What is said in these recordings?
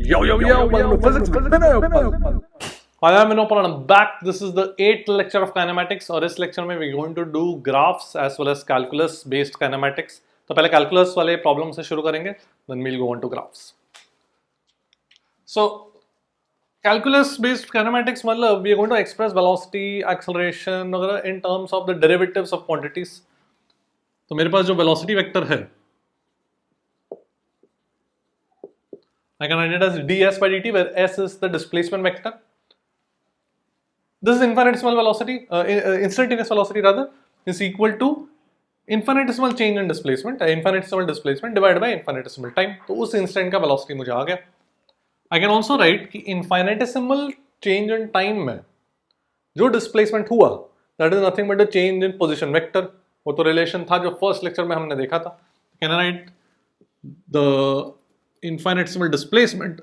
Yo, welcome to Physics with Vinay. Hi, I'm Vinopal and I'm back. This is the 8th lecture of kinematics और इस lecture में we're going to do graphs as well as calculus based kinematics. तो पहले calculus वाले problem से शुरू करेंगे, then we'll go on to graphs. So calculus based kinematics मतलब we are going to express velocity, acceleration वगैरह in terms of the derivatives of quantities. तो मेरे पास जो velocity vector है I can write it as ds by dt where s is the displacement vector. This is infinitesimal velocity, instantaneous velocity rather, is equal to infinitesimal change in displacement, infinitesimal displacement divided by infinitesimal time. तो उस instant का velocity मुझे आ गया. I can also write कि infinitesimal change in time में जो displacement हुआ, that is nothing but the change in position vector. वो तो relation था जो first lecture में हमने देखा था. Can I write the infinitesimal displacement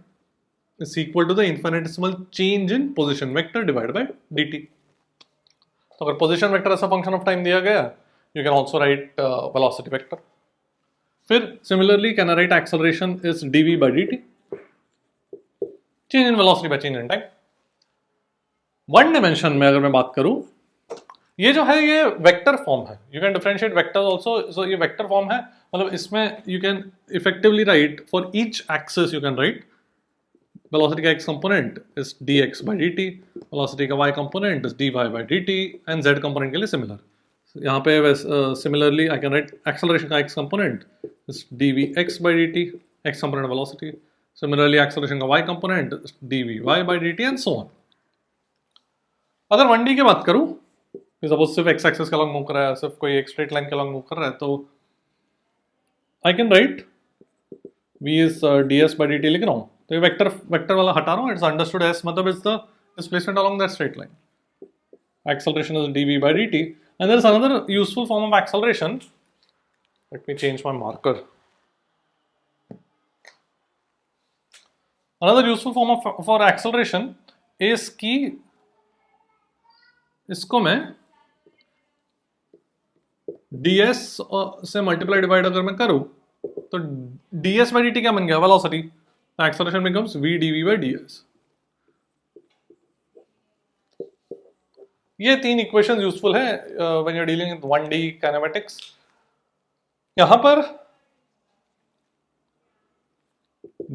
is equal to the infinitesimal change in position vector divided by dt. तो अगर position vector as a function of time दिया गया, you can also write velocity vector. फिर similarly can I write acceleration is dv by dt, change in velocity by change in time. One dimension में अगर मैं बात करूँ, ये जो है ये वेक्टर फॉर्म है. You can differentiate vectors also. So ये वेक्टर फॉर्म है, मतलब इसमें you can effectively write for each axis you can write velocity का x component is dx by dt, velocity का y component is dy by dt and z component के लिए similar. यहाँ पे similarly I can write acceleration का x component is dvx by dt, x component velocity. Similarly acceleration का y component is dvy by dt and so on. अगर 1D की बात करूँ, सपोज सिर्फ एक्स एक्सिस के अलॉन्ग मूव कर रहा है, सिर्फ कोई एक स्ट्रेट लाइन के अलॉन्ग मूव कर रहा है, तो आई can right v is ds by dt लिख रहा हूँ. तो ये वेक्टर वाला हटा रहा हूँ. इट्स अंडरस्टूड एस मतलब is the displacement along that straight line. Acceleration is dv by dt and there is another useful form of acceleration. Let me change my marker. Another useful form for acceleration is कि इसको मैं ds से multiply divide अगर मैं करूं तो ds by dt क्या बन गया? वेलोसिटी. तो acceleration becomes v dv by ds. ये तीन इक्वेशंस यूजफुल है when you are dealing with 1D kinematics. यहां पर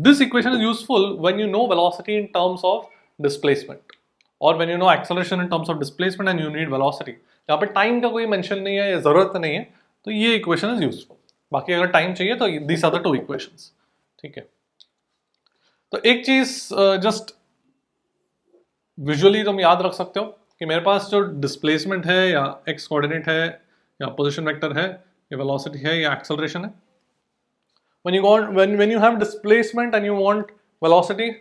this equation is useful when you know velocity in terms of displacement और when you know acceleration in terms of displacement and you need velocity. यहाँ पे time का कोई mention नहीं है या जरूरत नहीं है, तो ये इक्वेशन इज यूजफुल. बाकी अगर टाइम चाहिए तो this are the two equations. ठीक है. तो एक चीज जस्ट विजुअली तुम याद रख सकते हो कि मेरे पास जो डिस्प्लेसमेंट है या एक्स कोऑर्डिनेट है या पोजीशन वेक्टर है या वेलोसिटी है या एक्सेलरेशन है, when you have displacement and you want velocity,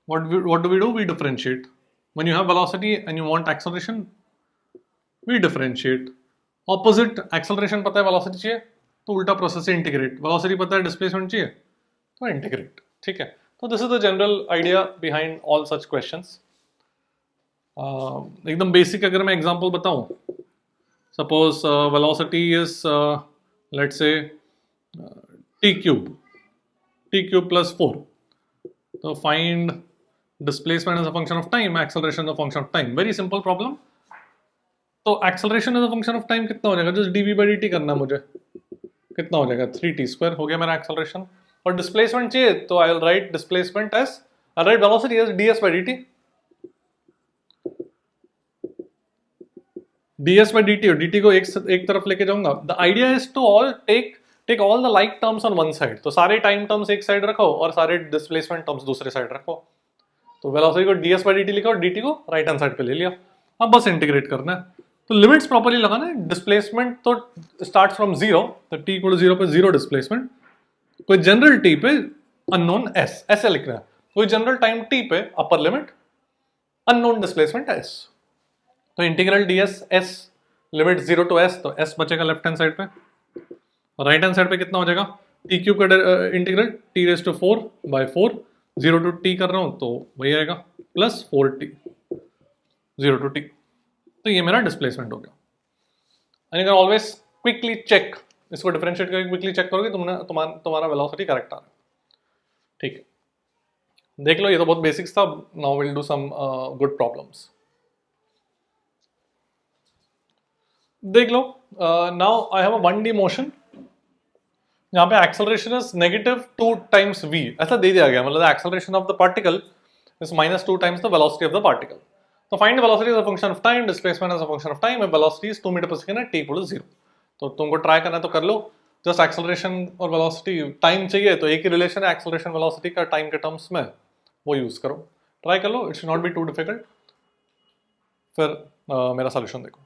what do we do? We differentiate. When you have velocity and you want acceleration, we differentiate. Opposite, acceleration पता है velocity चाहिए तो उल्टा प्रोसेस से इंटीग्रेट. वेलोसिटी पता है displacement चाहिए तो इंटीग्रेट. ठीक है. तो this is the general idea behind all such questions. एकदम बेसिक अगर मैं एग्जांपल बताऊं, suppose velocity is let's say t cube plus 4. तो find displacement as a function of time, acceleration as a function of time. Very simple problem. तो acceleration as a function of time कितना हो जाएगा? Just dv by dt करना मुझे. कितना हो जाएगा? 3t² हो गया मेरा एक्सेलरेशन. और डिस्प्लेसमेंट चाहिए तो I will write displacement as, I write velocity as ds by dt. ds by dt और dt को एक तरफ लेके जाऊंगा. The idea is to all take all the like terms on one side. तो सारे टाइम टर्म्स एक side रखो और सारे डिस्प्लेसमेंट टर्म्स दूसरे साइड रखो. तो वेलोसिटी को ds by dt लिखा और dt को राइट हैंड साइड पे ले लिया. अब बस इंटीग्रेट करना है. तो लिमिट्स प्रॉपर्ली लगाना है. डिस्प्लेसमेंट तो स्टार्ट फ्रॉम जीरो, तो t इक्वल टू 0 पे जीरो डिस्प्लेसमेंट. कोई जनरल t पे अननोन s ऐसे लिखना है. कोई जनरल टाइम t पे upper limit unknown displacement s. तो integral ds s limit 0 to s, तो s बचेगा लेफ्ट हैंड साइड पे. राइट हैंड साइड पे कितना हो जाएगा? t क्यूब का integral t raise to 4 by 4, 0 to t कर रहा हूं तो वही आएगा प्लस 4t 0 टू t. तो ये मेरा डिस्प्लेसमेंट हो गया. And you can always quickly check, इसको डिफरेंशिएट करके क्विकली चेक करोगे तुम्हारा वेलोसिटी करेक्ट आ रहा है. ठीक है. देख लो, ये तो बहुत बेसिक्स था. Now will do some good problems. देख लो, now I have a 1D motion जहां पे एक्सेलरेशन इज -2 टाइम्स v. ऐसा दे दिया गया, मतलब acceleration of the particle is -2 times the velocity of the particle. तो find velocity as a function of time, displacement as a function of time, velocity is 2 metre per second at t = 0. तो तुमको try करना है तो कर लो. Just acceleration और velocity, time चाहिए तो एक ही रिलेशन है एक्सेलरेशन वेलोसिटी का टाइम के टर्म्स में, वो यूज करो. ट्राई कर लो, it should not be too difficult. फिर मेरा सॉल्यूशन देखो.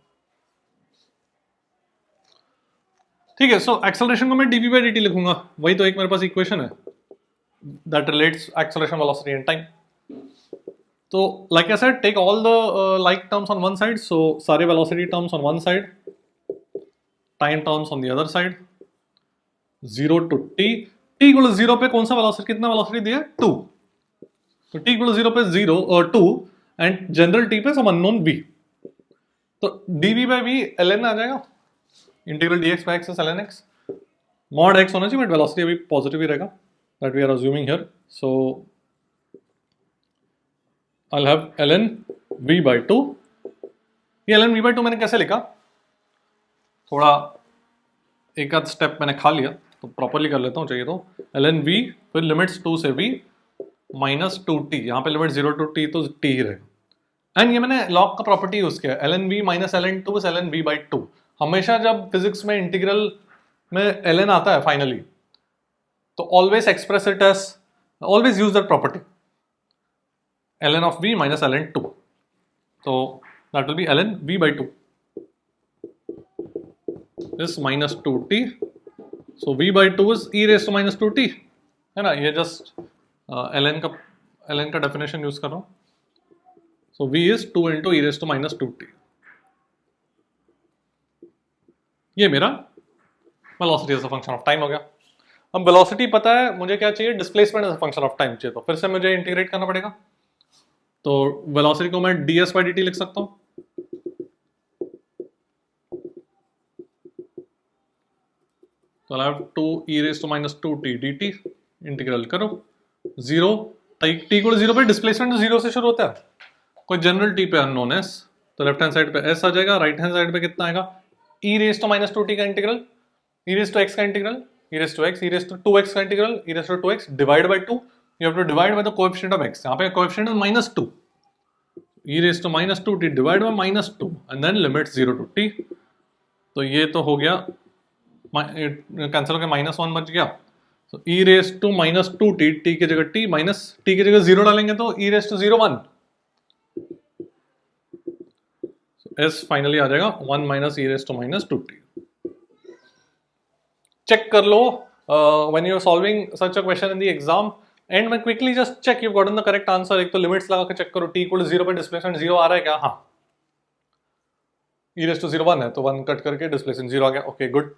ठीक है, सो एक्सेलरेशन को मैं dv/dt लिखूंगा, वही तो एक मेरे पास इक्वेशन है that relates acceleration, velocity and time. So like I said, take all the like terms on one side. So सारे velocity terms on one side, time terms on the other side. 0 to t. t equal to 0 पे कौन सा velocity, कितना velocity दिया है? 2. तो t equal to 0 पे 0 और 2 and general t पे some unknown v. तो dv/v ln आ जाएगा. Integral dx by x is ln x. mod x होना चाहिए, बट वेलोसिटी अभी पॉजिटिव ही रहेगा, that we are assuming here. So I'll have ln v/2. ये ln v/2 मैंने कैसे लिखा? थोड़ा एक आध स्टेप मैंने खा लिया, तो प्रॉपरली कर लेता हूँ. चाहिए तो ln v, फिर लिमिट्स 2 से v -2t. यहाँ पे लिमिट 0 to t तो t ही रहेगा. एंड ये मैंने लॉग का प्रॉपर्टी यूज किया, ln v - ln 2 is ln v/2. हमेशा जब फिजिक्स में इंटीग्रल में ln आता है फाइनली, तो always express it as, always use that property, ln of v - ln 2. So that will be ln v/2 is -2t. So v/2 is e raised to -2t, है ना. ये just ln का definition use कर रहा हूँ. So v is 2 into e raised to -2t. ये मेरा velocity as a function of time हो गया. अब वेलोसिटी पता है, मुझे क्या चाहिए? Displacement as a function of time चाहिए. तो फिर से मुझे इंटीग्रेट करना पड़ेगा. तो वेलोसिटी को मैं ds/dt लिख सकता हूं. तो I have 2 e raised to -2t dt. Integral करो. 0 t को 0 पे डिस्प्लेसमेंट 0 से शुरू होता है. कोई जनरल t पे अननोन s, तो लेफ्ट हैंड साइड पे s आ जाएगा, राइट हैंड साइड पे कितना आएगा? e raised to -2t का integral, e raised to x का integral, e raised to x, e raised to 2x का integral, e raised to 2x divide by 2. You have to divide by the coefficient of x. यहाँ पे coefficient is -2. e raised to -2t divided by -2 and then limit 0 to t. तो ये तो हो गया, cancel होकर -1 बच गया. तो e raised to -2t, t की जगह t, माइनस t की जगह 0 डालेंगे तो e raised to 0 1. s फाइनली आ जाएगा 1 minus e raised to -2t. Check कर लो when you are solving such a question in the exam, and में quickly just check you've gotten the correct answer. एक तो लिमिट्स लगा के चेक करो, t equal to 0 पे डिस्प्लेसमेंट 0 आ रहा है क्या? हाँ. e raised to 0 1 है, तो 1 कट करके डिस्प्लेसमेंट 0 आ गया. Okay good.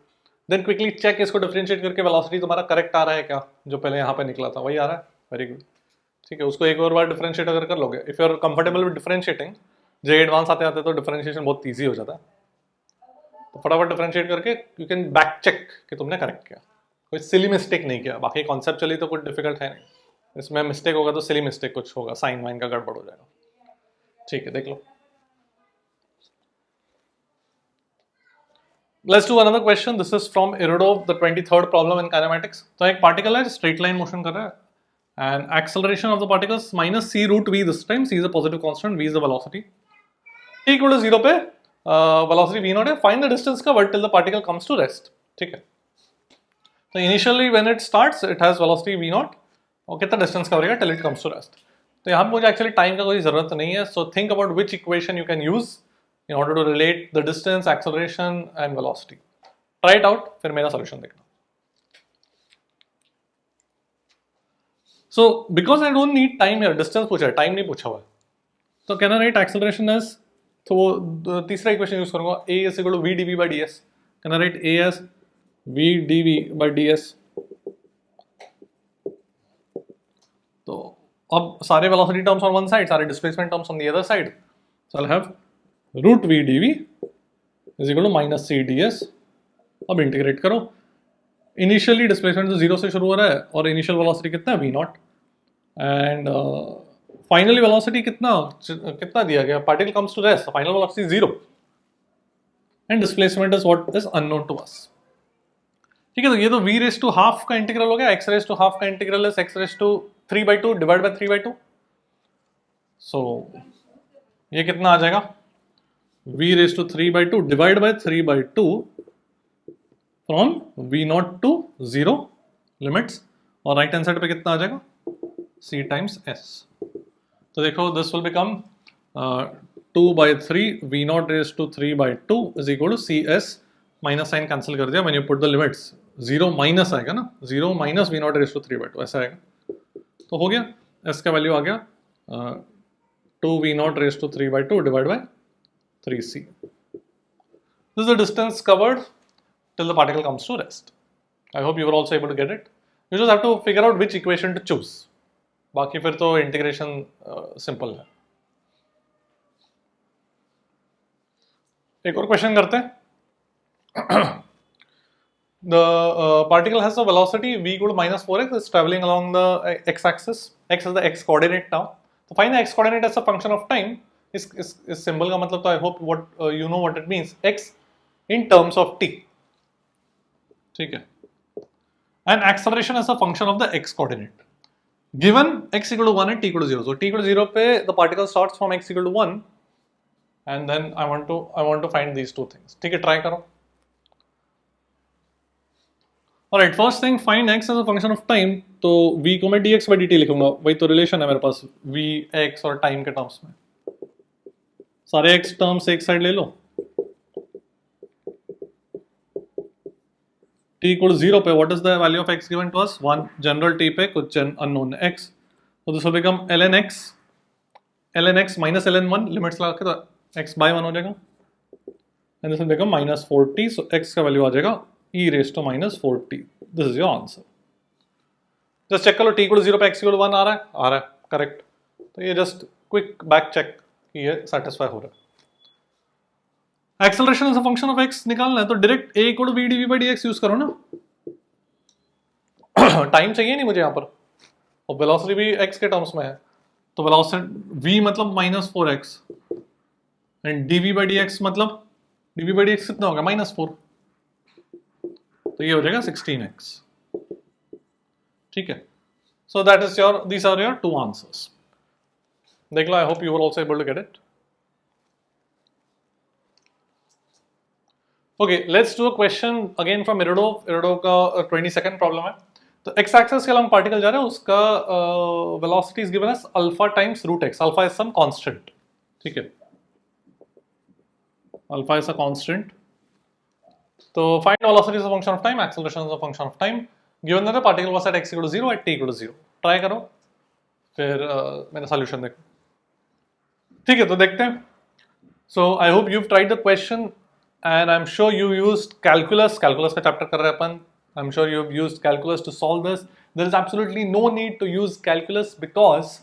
Then quickly check इसको डिफरेंशिएट करके वेलोसिटी तुम्हारा करेक्ट आ रहा है क्या, जो पहले यहाँ पे निकला था वही आ रहा है. Very good. ठीक है, उसको एक और बार डिफरेंशिएट अगर कर लोगे, if you are comfortable with differentiating, J advance आते आते तो डिफरेंशिएशन बहुत ईजी हो जाता है. तो फटाफट डिफरेंशिएट करके यू कैन बैक चेक कि तुमने करेक्ट किया, कोई सिली मिस्टेक नहीं किया. बाकी कॉन्सेप्चुअली तो कुछ डिफिकल्ट है नहीं, इसमें मिस्टेक होगा तो सिली मिस्टेक कुछ होगा, साइन वाइन का गड़बड़ हो जाएगा. ठीक है, देख लो. Let's do another question. This is from Irodov, the 23rd problem in kinematics. तो एक पार्टिकल है स्ट्रेट लाइन मोशन कर रहा है, and acceleration of the particles minus c root v this time. c is a positive constant, v is the velocity. t equal to 0 पे velocity v naught है. Find the distance covered till the particle comes to rest. ठीक है. तो initially when it starts, it has velocity v naught. और कितना distance कवरेगा till it comes to rest. तो यहाँ पे मुझे एक्चुअली टाइम का कोई जरूरत नहीं है. So think about which equation you can use in order to relate the distance, acceleration and velocity. Try it out, फिर मेरा solution देखना. So because I don't need time here, distance पूछा है, time नहीं पूछा हुआ है. तो can I write acceleration as, तो वो तीसरा इक्वेशन यूज करूंगा, a is equal to v dv by ds. Can I write a as v dv by ds? तो अब सारे velocity terms on one side, सारे displacement terms on the other side. So I'll have root v dv is equal to minus c ds. अब integrate करो. Initially displacement तो 0 से शुरू हो रहा है और इनिशियल वेलोसिटी कितना है? v naught. And finally velocity कितना कितना दिया गया, particle comes to rest, final velocity 0 and displacement is what is unknown to us. ठीक है, तो ये तो v रेज टू हाफ का इंटीग्रल हो गया, x रेज टू हाफ का integral is x raise to 3/2 divide by 3/2। So ये कितना आ जाएगा, v raise to 3/2 divide by 3/2 from v0 to 0 limits, और राइट हैंड साइड पे कितना आ जाएगा, c टाइम्स s। तो देखो this will become 2/3 v0 raise to 3/2 is equal to cs, minus sign cancel कर दिया, when you put the limits 0 minus आएगा ना, 0 माइनस v0 रेज टू 3/2 ऐसा आएगा। तो हो गया, s का वैल्यू आ गया 2v0 raise to 3/2 divide by 3c। This is the distance covered till the particle comes to rest. I hope you were also able to get it. You just have to figure out which equation to choose. बाकी फिर तो integration simple है। एक और question करते हैं। The particle has a velocity v equal to minus 4x. It's traveling along the x-axis. X is the x coordinate now. So find the x coordinate as a function of time. इस symbol का मतलब तो I hope what you know what it means. X in terms of t. ठीक है। And acceleration as a function of the x coordinate. Given x equal to 1 and t equal to 0. So t equal to 0 पे the particle starts from x equal to 1, and then I want to find these two things. ठीक है, try करो। Alright, first thing, find x as a function of time. तो v को मैं dx by dt लिखूंगा, वही तो relation है मेरे पास v x और टाइम के टर्म्स में। सारे x टर्म्स एक साइड ले लो, t equal to 0 पे what is the value of x given to us, 1, general t पे कुछ unknown x, तो this will become ln x minus ln1, limits लगा के तो x by 1 हो जाएगा, and this will become minus 4t, so x का value आ जाएगा e raised to minus 4t. This is your answer. Just check करो t equal to 0 पे x equal to 1 आ रहा है, करेक्ट। तो ये जस्ट क्विक बैक चेक कि ये सेटिस्फाई हो रहा है। Acceleration as a function of x निकालना है तो direct a equal to v dv by dx use करो ना। टाइम चाहिए नहीं मुझे यहाँ पर, और वेलोसिटी भी x के टर्म्स में है, तो वेलोसिटी v मतलब -4x and dv by dx मतलब dv by dx कितना होगा, -4, तो ये हो जाएगा 16x। ठीक है, so that is your, these are your two answers. देख लो, I hope you were also able to get it. Okay, let's do a question again from Irodov का 22nd प्रॉब्लम है। तो एक्स एक्सिस के along particle जा रहा है, उसका velocity is given as alpha times root x, alpha is some constant. ठीक है, अल्फा इज अ कांस्टेंट। तो find velocity as a function of time, acceleration as a function of time, given that the particle was at x equal to 0 at t equal to 0. Try करो, फिर मेरा solution देखो। ठीक है, तो देखते हैं। So I hope you tried the question and I am sure you used calculus का चैप्टर कर रहे हैं अपन। I am sure you have used calculus to solve this. There is absolutely no need to use calculus because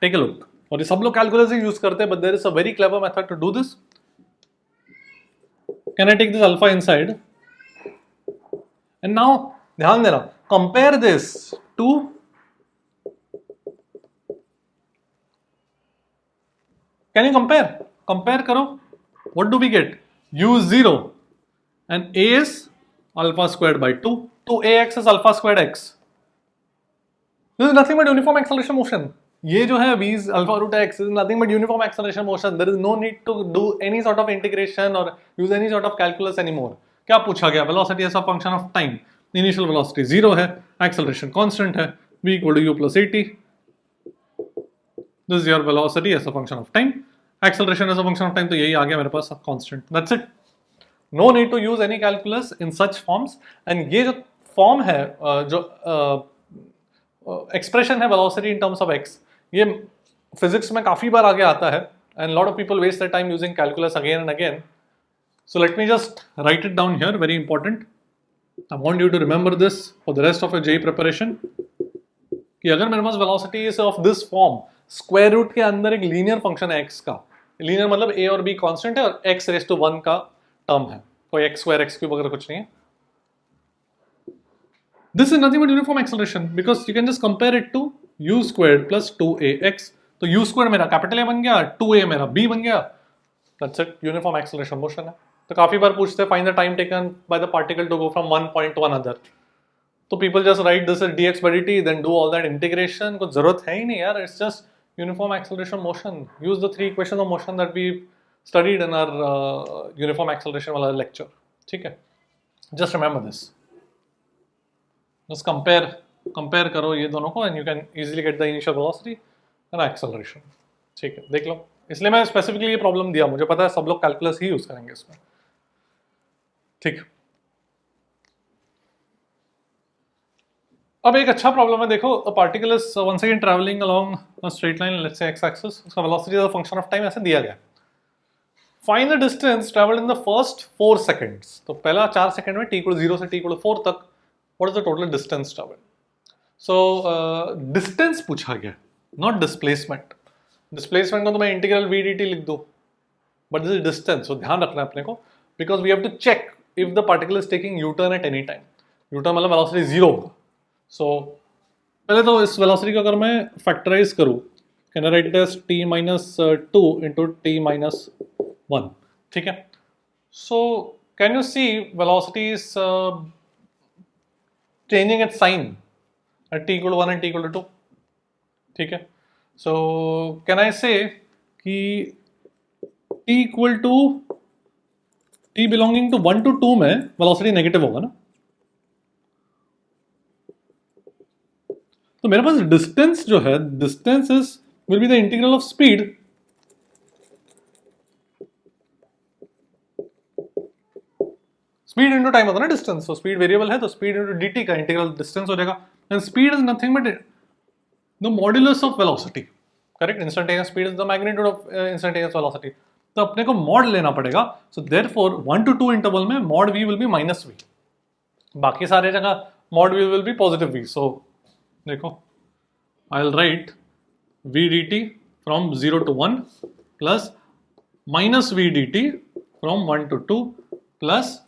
take a look, और ये सब लोग calculus ही यूज करते हैं, but there is a very clever method to do this. Can I take this alpha inside? And now, ध्यान देना, compare this to, can you compare? Compare करो, what do we get? U is 0 and A is alpha squared by 2. 2ax is alpha squared x. This is nothing but uniform acceleration motion. ये जो है v is alpha root x is nothing but uniform acceleration motion. There is no need to do any sort of integration or use any sort of calculus anymore. क्या पूछा गया? Velocity as a function of time. Initial velocity 0 है, acceleration constant है, v equal to u plus at. This is your velocity as a function of time. Acceleration as a function of time, तो यही आ गया मेरे पास constant. That's it. No need to use any calculus in such forms. And ये जो form है, जो expression है velocity in terms of x, ये फिजिक्स में काफी बार आगे आता है, and lot of people waste their time using calculus again and again. So let me just write it down here, very important. I want you to remember this for the rest of your JEE preparation, कि अगर मेरे पास velocity is of this form, square root के अंदर एक linear function है x का, linear मतलब a और b कांस्टेंट है और x रेज टू 1 का टर्म है, कोई x स्क्वायर x क्यूब वगैरह कुछ नहीं है। This is nothing but uniform acceleration because you can just compare it to u square plus 2ax, तो यू स्क्वायर मेरा कैपिटल ए बन गया, 2a मेरा b बन गया, that's it, uniform acceleration motion है। तो काफी बार पूछते हैं find the time taken by the particle to go from one point to another, तो people just write this is dx by dt, then do all that integration, कुछ जरूरत है ही नहीं यार, it's just uniform acceleration motion, use the 3 equation of motion that we studied in our uniform acceleration वाला lecture, ठीक है, just remember this, just compare करो ये दोनों को and you can easily get the initial velocity and acceleration, ठीक है, देख लो, इसलिए मैं स्पेसिफिकली ये प्रॉब्लम दिया, मुझे पता है सब लोग कैलकुलस ही यूज करेंगे इसमें, ठीक। अब एक अच्छा प्रॉब्लम है, देखो a particle is once again travelling along a straight line, let's say x axis, उसका velocity as a function of time ऐसे दिया गया, find the distance travelled in the first 4 seconds, तो पहला 4 सेकंड में t 0 से t 4 तक what is the total distance travelled, so distance पूछा गया, नॉट डिस्प्लेसमेंट, डिस्प्लेसमेंट को तो मैं इंटीग्रल v dt लिख दूं, but this is distance, so ध्यान रखना है अपने को, because we have to check if the particle is taking U turn at any time, U turn मतलब वेलोसिटी 0 होगा, सो पहले तो इस वेलोसिटी को अगर मैं फैक्टराइज करूं, can I write it as t minus 2 into t minus 1, ठीक है, so can you see velocity is changing its sign at t equal to 1 and t equal to 2, ठीक है, so can I say कि t equal to t belonging to 1 to 2 में velocity negative होगा ना, तो मेरे पास डिस्टेंस जो है, distance is will be the integral of speed speed into time होता है ना डिस्टेंस, तो स्पीड वेरिएबल है तो स्पीड इनटू dt का इंटीग्रल डिस्टेंस हो जाएगा, and speed is nothing but the modulus of velocity, correct, instantaneous speed is the magnitude of instantaneous velocity, तो अपने को मॉड लेना पड़ेगा, सो देयरफॉर 1 to 2 इंटरवल में mod v will be minus v, बाकी सारे जगह mod v will be positive v, सो देखो आई will right v dt from 0 to 1 plus minus v dt from 1 to 2 plus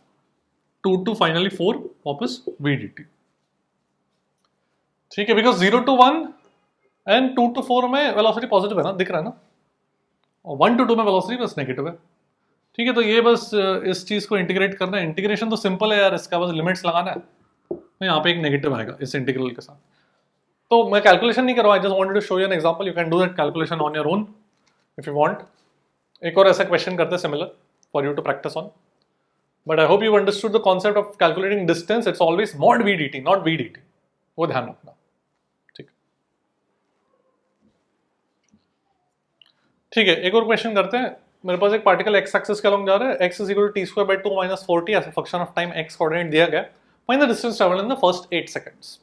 2 to finally 4 वापस v dt, ठीक है, because 0 to 1 and 2 to 4 में velocity positive है ना, दिख रहा है ना, और 1 to 2 में वेलोसिटी बस नेगेटिव है, ठीक है, तो ये बस इस चीज को इंटीग्रेट करना है, इंटीग्रेशन तो सिंपल है यार, इसका बस लिमिट्स लगाना है, तो यहाँ पे एक नेगेटिव आएगा इस इंटीग्रल के साथ, तो मैं कैलकुलेशन नहीं कर रहा हूँ, I just wanted to show you an example, you can do that calculation on your own if you want, एक और ऐसा क्वेश्चन करते हैं similar for you to practise on, but I hope you understood the concept of calculating distance, it's always mod v dt not v dt, वो ध्यान रखना, ठीक, ठीक है, एक और क्वेश्चन करते हैं, मेरे पास एक पार्टिकल x एक्सिस के अलॉन्ग जा रहा है, x is equal to t square by 2 minus 4t as a function of time, x coordinate दिया गया, find the distance traveled in the first 8 seconds,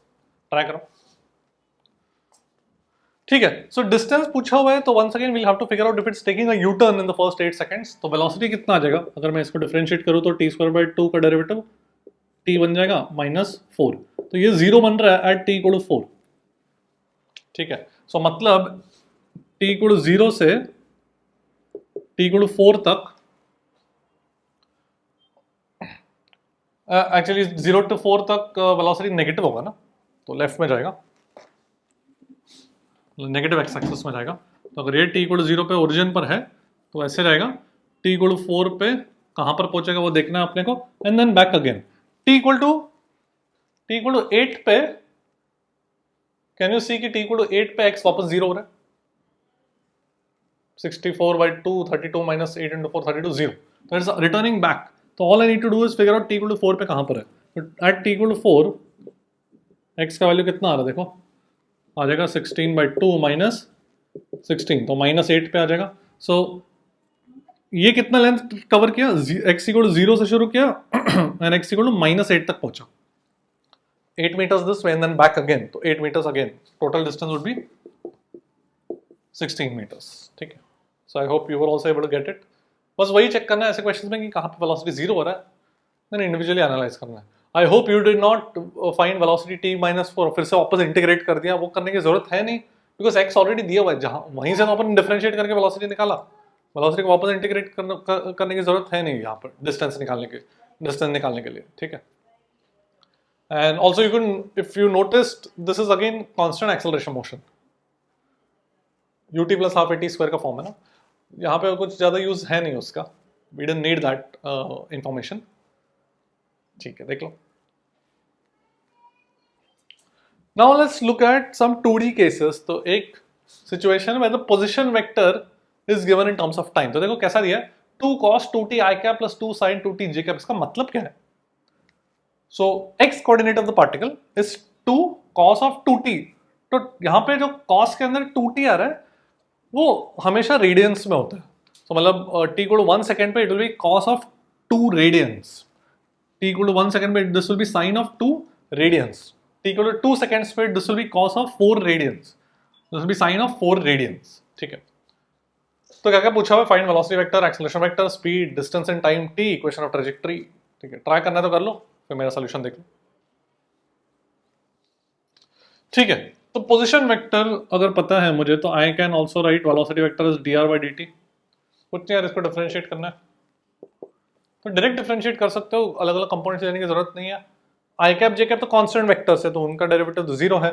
try करो, ठीक है, सो डिस्टेंस पूछा हुआ है, तो once again we'll have to figure out if it's taking a U turn in the first 8 seconds, तो वेलोसिटी कितना आ जाएगा, अगर मैं इसको डिफरेंशिएट करूं तो t स्क्वायर बाय 2 का डेरिवेटिव t बन जाएगा -4, तो ये 0 बन रहा है एट t इक्वल टू 4, ठीक है, सो मतलब t इक्वल टू 0 से t इक्वल टू 4 तक, एक्चुअली 0 to 4 तक वेलोसिटी नेगेटिव होगा ना, तो लेफ्ट में जाएगा, नेगेटिव एक्स एक्सिस में जाएगा, तो अगर ये t इक्वल टू 0 पे ओरिजिन पर है तो ऐसे रहेगा, t इक्वल टू 4 पे कहां पर पहुंचेगा वो देखना है अपने को, and then back again, t equal to 8 पे, कैन यू सी कि t इक्वल टू 8 पे x वापस 0 हो रहा है, 64 by 2 32 minus 8 into 4 32 0, तो इट्स रिटर्निंग बैक, तो all I need to do is figure out t equal to 4 पे कहां पर है, तो at t equal to 4 x का वैल्यू कितना आ रहा है, देखो आ जाएगा 16 by 2 minus 16, तो -8 पे आ जाएगा, सो ये कितना लेंथ कवर किया, x इक्वल टू 0 से शुरू किया एंड x इक्वल टू -8 तक पहुंचा, 8 meters this way and then back again, तो 8 meters again, total distance would be 16 meters, ठीक है, so I hope you were also able to get it, बस वही चेक करना है ऐसे क्वेश्चंस में कि कहां पे वेलोसिटी 0 हो रहा है, देन इंडिविजुअली एनालाइज करना है, I hope you did not find velocity t-4 फिर से वापस इंटीग्रेट कर दिया, वो करने की जरूरत है नहीं, बिकॉज x ऑलरेडी दिया हुआ है, जहां वहीं से तो अपन डिफरेंशिएट करके वेलोसिटी निकाला, वेलोसिटी को वापस इंटीग्रेट करने की जरूरत है नहीं यहाँ पर डिस्टेंस निकालने के लिए, ठीक है, and also you can, if you noticed, this is again constant acceleration motion, ut plus half at square का फॉर्म है ना, यहाँ पे कुछ ज़्यादा यूज है नहीं उसका, we don't need that information. ठीक है, देख लो। Now let's look at some 2D cases. तो एक सिचुएशन में the position vector is given in terms of time. तो देखो कैसा दिया है, 2 cos 2t i cap plus 2 sin 2t j cap। इसका मतलब क्या है? सो x coordinate of the particle is 2 cos of 2t। तो यहाँ पे जो cos के अंदर 2t आ रहा है वो हमेशा रेडियंस में होता है। तो मतलब t इक्वल टू 1 सेकेंड पे it will be cos of 2 radians, t equal to 1 second पे this will be sin of 2 radians, t equal to 2 seconds पे this will be cos of 4 radians, this will be sin of 4 radians. ठीक है, तो क्या क्या पूछा हुआ, find velocity vector, acceleration vector, speed, distance and time t, equation of trajectory. ठीक है, ट्राई करना है तो कर लो, फिर मेरा सॉल्यूशन देख लो। ठीक है, तो पोजीशन वेक्टर अगर पता है मुझे तो I can also right velocity vector is D R by D T. कुछ नहीं यार, इसको डिफरेंशिएट करना है तो डायरेक्ट डिफरेंशिएट कर सकते हो, अलग अलग कंपोनेंट्स लेने की जरूरत नहीं है। आई कैप जे कैप तो कांस्टेंट वेक्टर्स है तो उनका डेरिवेटिव तो जीरो है,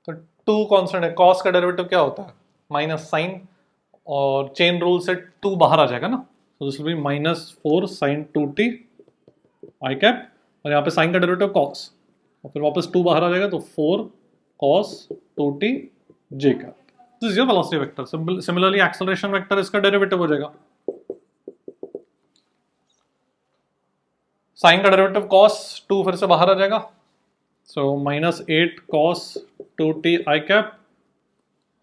तो 2 कांस्टेंट है, कॉस का डेरिवेटिव क्या होता है माइनस साइन, और चेन रूल से 2 बाहर आ जाएगा ना, तो this will B -4 sin 2t I cap, और यहाँ पे साइन का डेरिवेटिव कॉस, और फिर वापस 2 बाहर आ जाएगा तो 4 cos 2t j cap. This is your velocity vector. Similarly acceleration vector इसका डेरिवेटिव हो जाएगा, साइन का डेरिवेटिव cos 2 फिर से बाहर आ जाएगा, सो -8 cos 2t आई कैप,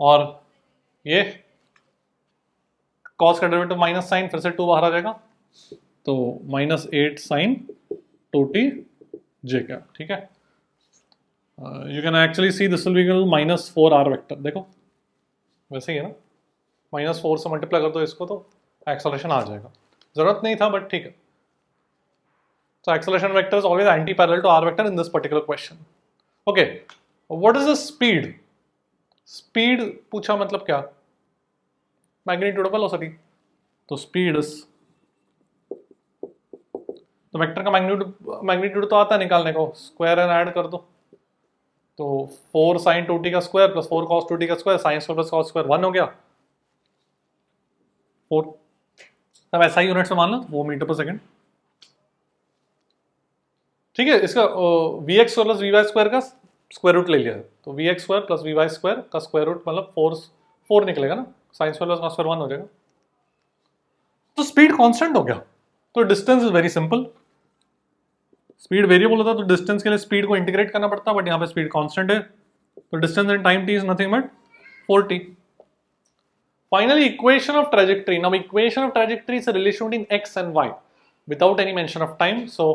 और ये cos का डेरिवेटिव माइनस साइन फिर से 2 बाहर आ जाएगा, तो -8 sin 2t j कैप। ठीक है, you can actually see this will B -4r vector. देखो वैसे ही है ना, -4 से मल्टीप्लाई कर दो इसको तो एक्सेलरेशन आ जाएगा, जरूरत नहीं था बट ठीक है। So acceleration vector is always anti-parallel to r vector in this particular question. Okay, what is the speed? Speed पूछा मतलब क्या? Magnitude of velocity. तो speed is, तो वेक्टर का मैग्नीट्यूड तो आता है निकालने को, स्क्वायर एंड ऐड कर दो, तो 4 sin 2t का स्क्वायर प्लस 4 cos 2t का square, sign square plus cos square 1 हो गया 4। तब ऐसा ही यूनिट से मान लो, वो मीटर पर सेकंड। ठीक है, इसका v x square plus v y square का स्क्वायर रूट ले लिया है, तो v x square plus v y square का स्क्वायर रूट मतलब 4 निकलेगा ना, sine square plus cos square 1 हो जाएगा। तो स्पीड कांस्टेंट हो गया, तो distance is very simple. Speed variable होता तो डिस्टेंस के लिए स्पीड को इंटीग्रेट करना पड़ता, बट यहाँ पे स्पीड कांस्टेंट है, तो distance in time t is nothing but 4t। Finally equation of trajectory. Now equation of trajectory is a relation between x and y without any mention of time. So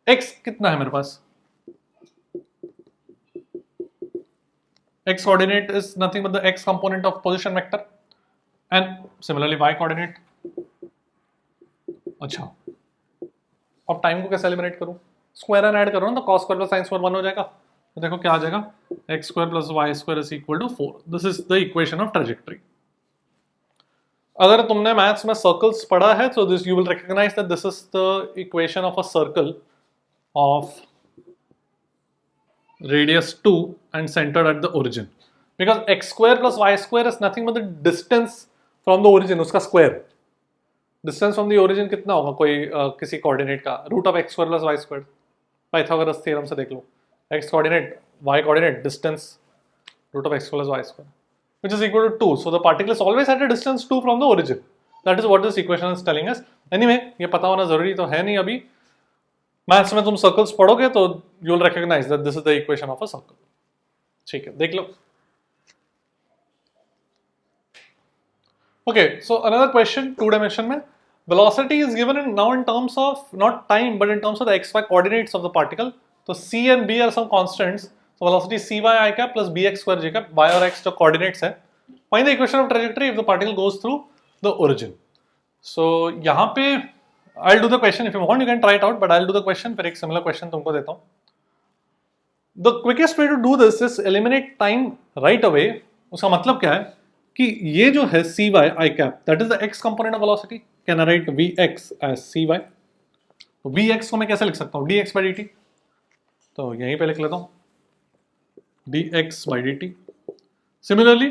x कितना है मेरे पास, x coordinate is nothing but the x component of position vector and similarly y coordinate। अच्छा, अब time को कैसे eliminate करूं, square and add करो ना, तो cos square plus sin square 1 हो जाएगा, तो देखो क्या आ जाएगा, x square plus y square is equal to 4। This is the equation of trajectory. अगर तुमने मैथ्स में सर्कल्स पढ़ा है तो this you will recognise that this is the equation of a circle of radius 2 and centered at the origin, because x square plus y square is nothing but the distance from the origin, उसका square, distance from the origin कितना होगा कोई किसी coordinate का, root of x square plus y square, Pythagoras theorem से देख लो, x coordinate y coordinate distance root of x plus y square which is equal to 2, so the particle is always at a distance 2 from the origin, that is what this equation is telling us। anyway ये पता होना जरूरी तो है नहीं, अभी maths में तुम सर्कल्स पढ़ोगे तो you will recognise that this is the equation of a circle. ठीक है, देख लो। Okay, so another question 2 dimension में, velocity is given in now in terms of not time but in terms of the x y coordinates of the particle. तो C and B are some constants, so velocity cy I cap plus bx square j cap, y और x जो coordinates है, find the equation of trajectory if the particle goes through the origin। so यहाँ पे I'll do the question, if you want you can try it out, but I'll do the question, फिर एक similar question तुमको देता हूँ। The quickest way to do this is eliminate time right away। उसका मतलब क्या है कि ये जो है cy I cap, that is the x component of velocity, can I write vx as cy। तो vx को मैं कैसे लिख सकता हूँ, dx by dt, तो यहीं पे लिख लेता हूँ dx by dt। Similarly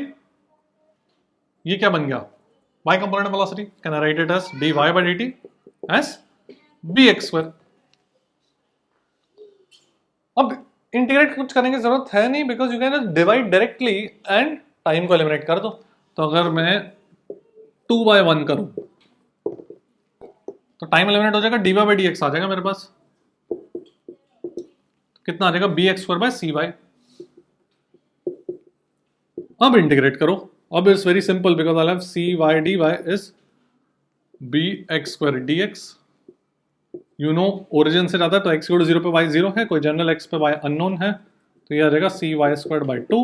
ये क्या बन गया, y component velocity, can I write it as dy by dt as bx square. अब इंटीग्रेट कुछ करने की जरूरत है नहीं, because you can divide directly and time को एलिमिनेट कर दो। तो अगर मैं 2/1 करूं तो टाइम एलिमिनेट हो जाएगा, dy by dx आ जाएगा मेरे पास, कितना आ जाएगा, bx स्क्वायर बाय cy। अब इंटीग्रेट करो, अब it's very simple because I have cy dy is bx square dx। You know origin से जाता है तो x इक्वल टू 0 पे y 0 है, कोई जनरल x पे y अननोन है, तो ये आ जाएगा cy square by 2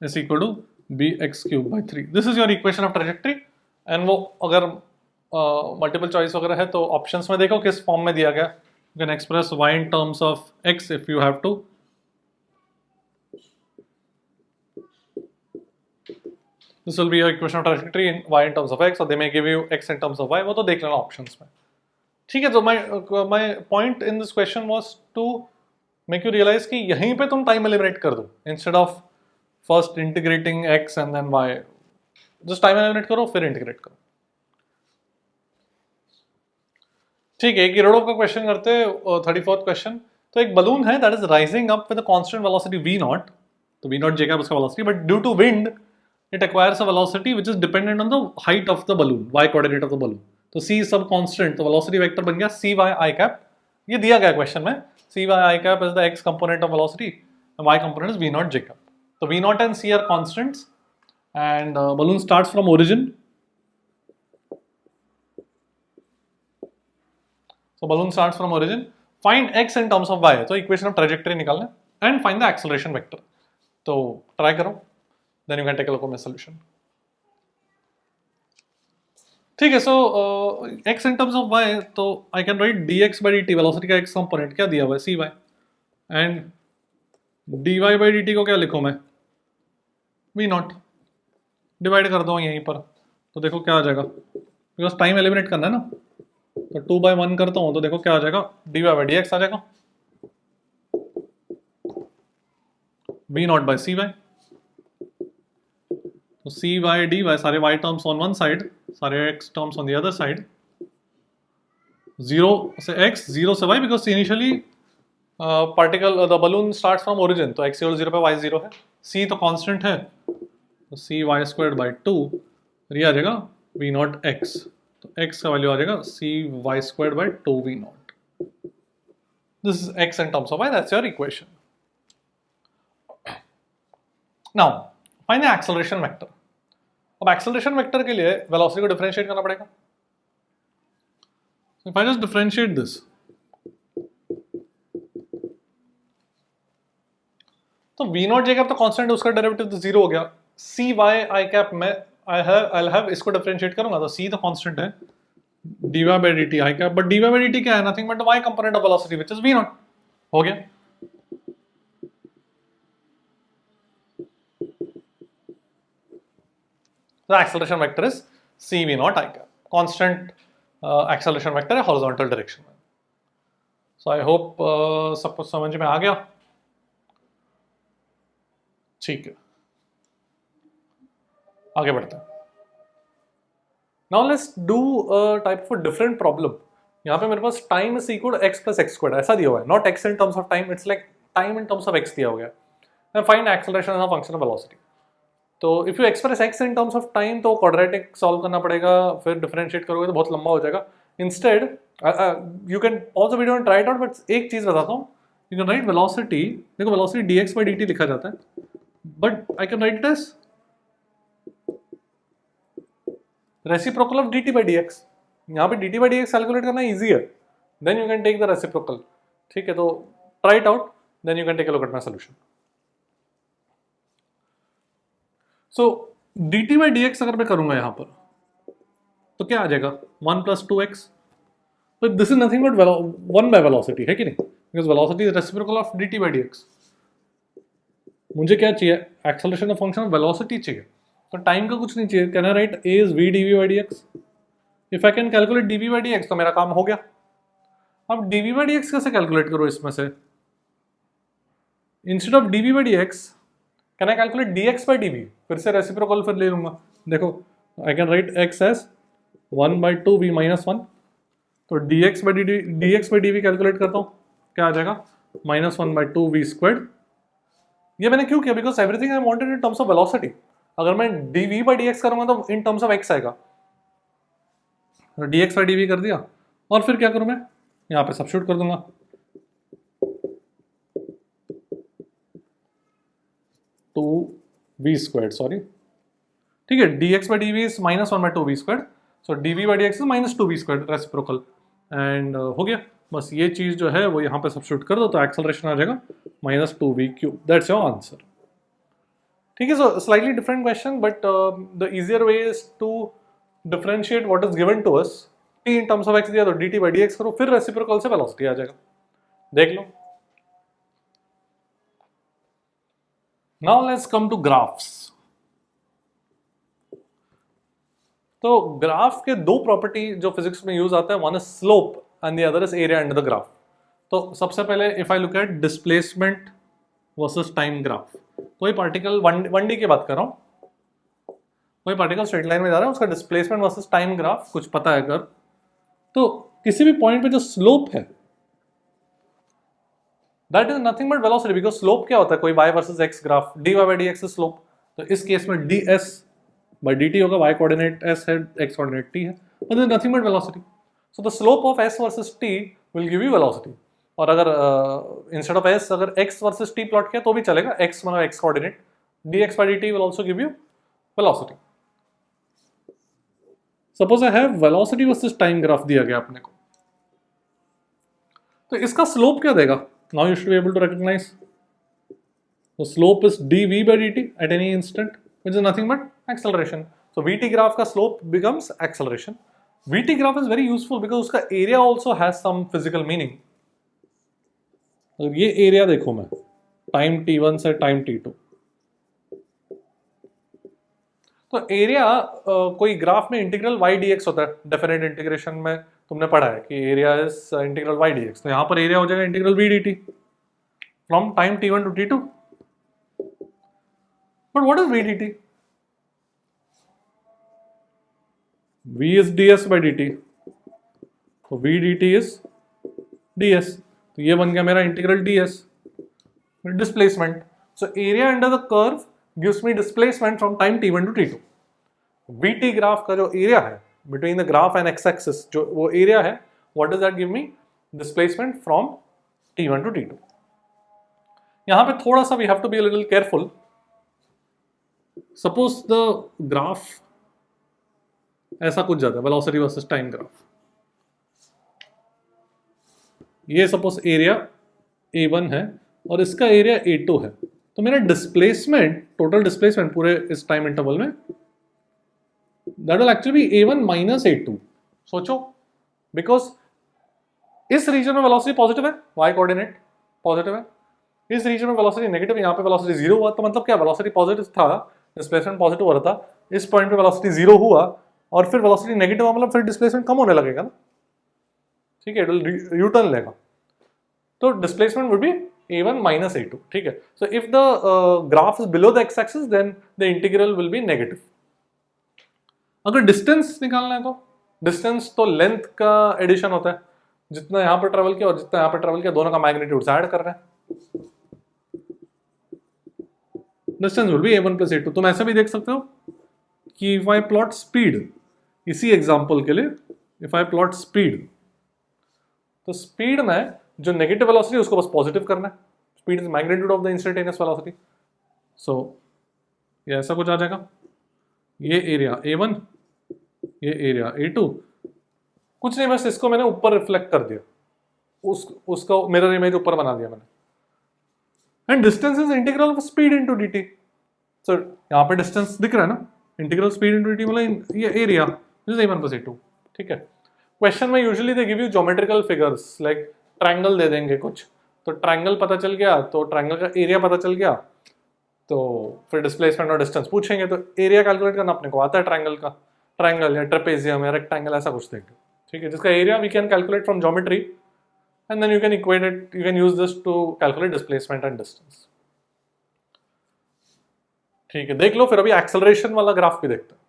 is equal to bx cube by 3। This is your equation of trajectory. And वो अगर मल्टीपल चॉइस वगैरह है तो ऑप्शंस में देखो किस फॉर्म में दिया गया। You can express y in terms of x if you have to. This will be your equation of trajectory in y in terms of x और they may give you x in terms of y, वो तो देख लेना options में। ठीक है, तो my point in this question was to make you realise कि यहीं पे तुम टाइम एलिमिनेट कर दो instead of first integrating x and then y। Just time eliminate करो फिर इंटीग्रेट करो। ठीक है, किरणोव का क्वेश्चन करते हैं, 34th क्वेश्चन। तो एक बलून है that is rising up with a constant velocity v0, तो v0 j का उसका velocity, but due to wind it acquires a velocity which is dependent on the height of the balloon, y coordinate of the balloon. तो c सब constant, तो velocity vector बन गया cy I cap. ये दिया गया क्वेश्चन में, cy I cap is the x component of velocity and y component is v0 j cap. So v0 and c are constants and balloon starts from origin. So balloon starts from origin. Find x in terms of y. So equation of trajectory निकालना and find the acceleration vector. तो try करो, then you can take a look at my solution. ठीक है, so x in terms of y, तो I can write dx by dt, velocity का x component क्या दिया हुआ है cy, and dy by dt को क्या लिखूं मैं, v0, डिवाइड कर दो यहीं पर, तो देखो क्या आ जाएगा, बिकॉज टाइम एलिमिनेट करना है ना, तो 2/1 करता हूं तो देखो क्या आ जाएगा, dy by dx आ जाएगा, v0 by cy, तो cy dy सारे y terms on one side, सारे x terms on the other side, 0 से x, 0 से y, because initially particle the balloon starts from origin, तो x इक्वल 0 पे y 0 है, c तो कांस्टेंट है, तो cy स्क्वायर्ड बाय 2, ये आ जाएगा v0 x, तो x का वैल्यू आ जाएगा cy squared by 2 v0। This is x in terms of y, that's your equation. Now find the acceleration vector. अब एक्सेलरेशन वेक्टर के लिए वेलोसिटी को डिफरेंशिएट करना पड़ेगा। If I just differentiate this, तो v0 j कैप तो constant है, उसका डेरिवेटिव तो 0 हो गया, cy I कैप में I'll have इसको डिफरेंशिएट करूंगा, तो c तो कांस्टेंट है, dy by dt I cap, but dy by dt क्या है, nothing but y component of velocity which is v0, हो गया। The acceleration vector is c v0 I cap, constant acceleration vector है horizontal direction में। So I hope सब कुछ समझ में आ गया। ठीक है, आगे बढ़ते हैं। Now let's do a type of a different problem. यहाँ पे मेरे पास time is equal to x plus x squared ऐसा दिया हुआ है, not x in terms of time, it's like time in terms of x दिया हुआ है। And find acceleration as a function of velocity. तो if you express x in terms of time तो quadratic solve करना पड़ेगा, फिर differentiate करोगे तो बहुत लंबा हो जाएगा। Instead you can pause the video and try it out, but एक चीज बताता हूँ, यू कैन राइट वेलोसिटी, देखो वेलोसिटी dx by dt लिखा जाता है, but I can write it as reciprocal of dt by dx। यहाँ पे dt by dx कैलकुलेट करना इजी है, then you can take the reciprocal. ठीक है, तो try it out, then you can take a look at my solution. So dt by dx अगर मैं करूंगा यहाँ पर तो क्या आ जाएगा, 1 plus 2x, तो this is nothing but 1 by velocity, है कि नहीं, because velocity is reciprocal of dt by dx। मुझे क्या चाहिए, acceleration of function of velocity चाहिए, तो टाइम का कुछ नहीं चाहिए। Can I right a is v dv by dx, if I can calculate dv by dx तो मेरा काम हो गया। अब dv by dx कैसे कैलकुलेट करो, इसमें से instead of dv by dx can I calculate dx by dv? फिर से रेसिप्रोकल फिर ले लूंगा। देखो I can write x as 1/2v minus 1, तो dx बाई dv कैलकुलेट करता हूँ, क्या आ जाएगा -1/2v²। ये मैंने क्यों किया? Because everything I wanted in terms of velocity. अगर मैं dv बाई dx करूंगा तो इन टर्म्स ऑफ x आएगा, तो dx बाई dv कर दिया, और फिर क्या करूं मैं, यहाँ पे सब्स्टिट्यूट कर दूंगा, 2v², सॉरी, ठीक है, dx by dv is -1/2v², so dv by dx is -2v², reciprocal, and हो गया। बस ये चीज जो है वो यहाँ पे सब्स्टिट्यूट कर दो, तो एक्सेलरेशन आ जाएगा -2v³। That's your answer. ठीक है, so slightly different question, but the easier way is to differentiate what is given to us. t in terms of x दिया तो dt बाई dx करो, फिर रेसिप्रोकल से वेलोसिटी आ जाएगा। देख लो। Now let's come to graphs. तो ग्राफ के दो प्रॉपर्टी जो फिजिक्स में यूज आता है, one is slope and the other is area under the graph. तो सबसे पहले if I look at displacement versus time graph, कोई पार्टिकल 1D की बात कर रहा हूं, कोई पार्टिकल स्ट्रेट लाइन में जा रहा है, उसका डिस्प्लेसमेंट वर्सेस टाइम ग्राफ कुछ पता है अगर, तो किसी भी पॉइंट पे जो स्लोप है that is nothing but velocity, because slope क्या होता है, कोई y versus x graph, dy by dx is slope, तो इस केस में ds बाई dt होगा, y कोऑर्डिनेट s है, x कोऑर्डिनेट t है, but is nothing but velocity. So the slope of s versus t will give you velocity. और अगर instead of s अगर x versus t plot किया तो भी चलेगा, x मतलब x coordinate, dx by dt will also give you velocity. Suppose I have velocity versus time graph दिया गया अपने को, तो इसका स्लोप क्या देगा? Now you should be able to recognise the slope is dv by dt at any instant, which is nothing but acceleration. So vt graph का slope becomes acceleration. vt graph is very useful because उसका area also has some physical meaning. ये area देखो मैं, time t1 से time t2, तो area कोई graph में integral y dx होता है, डेफिनेट इंटीग्रेशन में तुमने पढ़ा है कि area is integral y dx, तो यहां पर एरिया हो जाएगा integral v dt from time t1 to t2। But what is v dt? v is ds by dt, तो v dt is ds, तो ये बन गया मेरा integral ds, displacement. So area under the curve gives me displacement from time t1 to t2। vt graph का जो area है between the graph and x axis, जो वो एरिया है, what does that give me? Displacement from t1 to t2। यहां पे थोड़ा सा we have to be a little careful. Suppose the graph ऐसा कुछ जाता है, वेलोसिटी वर्सेस टाइम ग्राफ, ये सपोज एरिया a1 है और इसका एरिया a2 है, तो मेरा डिस्प्लेसमेंट, टोटल डिस्प्लेसमेंट पूरे इस टाइम इंटरवल में, that will actually be a1 minus a2। सोचो, बिकॉज इस रीजन में वेलोसिटी पॉजिटिव है, y कोऑर्डिनेट पॉजिटिव है, इस रीजन में वेलोसिटी नेगेटिव, यहाँ पे वेलोसिटी जीरो हुआ, तो मतलब क्या, वेलोसिटी पॉजिटिव था, डिस्प्लेसमेंट पॉजिटिव हो रहा था, इस पॉइंट पे वेलोसिटी जीरो हुआ और फिर वेलोसिटी नेगेटिव हुआ, मतलब फिर डिस्प्लेसमेंट कम होने लगेगा ना, ठीक है, यू टर्न लेगा, तो displacement would be a1 minus a2, ठीक है। So if the graph is below the x axis then the integral will be negative. अगर डिस्टेंस निकालना है तो डिस्टेंस तो लेंथ का एडिशन होता है, जितना यहां पर ट्रेवल किया और जितना यहां पर ट्रेवल किया, दोनों का मैग्नीट्यूड से ऐड कर रहे हैं, distance will be a1 plus a2। तुम ऐसा भी देख सकते हो कि इफ आई प्लॉट स्पीड, इसी एग्जांपल के लिए इफ आई प्लॉट स्पीड, तो स्पीड में जो नेगेटिव वेलोसिटी उसको बस पॉजिटिव करना है, speed is magnitude of the instantaneous velocity. So ये ऐसा कुछ आ जाएगा, ये एरिया a1, ये एरिया a2, कुछ नहीं, बस इसको मैंने ऊपर रिफ्लेक्ट कर दिया, उसका मिरर इमेज ऊपर बना दिया मैंने, and distance is integral of speed into dt। सो यहाँ पे डिस्टेंस दिख रहा है ना, इंटीग्रल स्पीड इनटू dt, मतलब ये area is a1 plus a2, ठीक है। क्वेश्चन में usually they give you geometrical figures, like triangle दे देंगे कुछ, तो ट्रायंगल पता चल गया, तो ट्रायंगल का एरिया पता चल गया, तो फिर डिस्प्लेसमेंट और डिस्टेंस पूछेंगे, तो एरिया कैलकुलेट करना अपने को आता है ट्रायंगल का, ट्रायंगल या ट्रेपेजियम या रेक्टेंगल ऐसा कुछ देंगे, ठीक है, जिसका area we can calculate from geometry and then you can equate it, you can use this to calculate displacement and distance. ठीक है, देख लो फिर अभी एक्सेलरेशन वाला ग्राफ भी देखते हैं।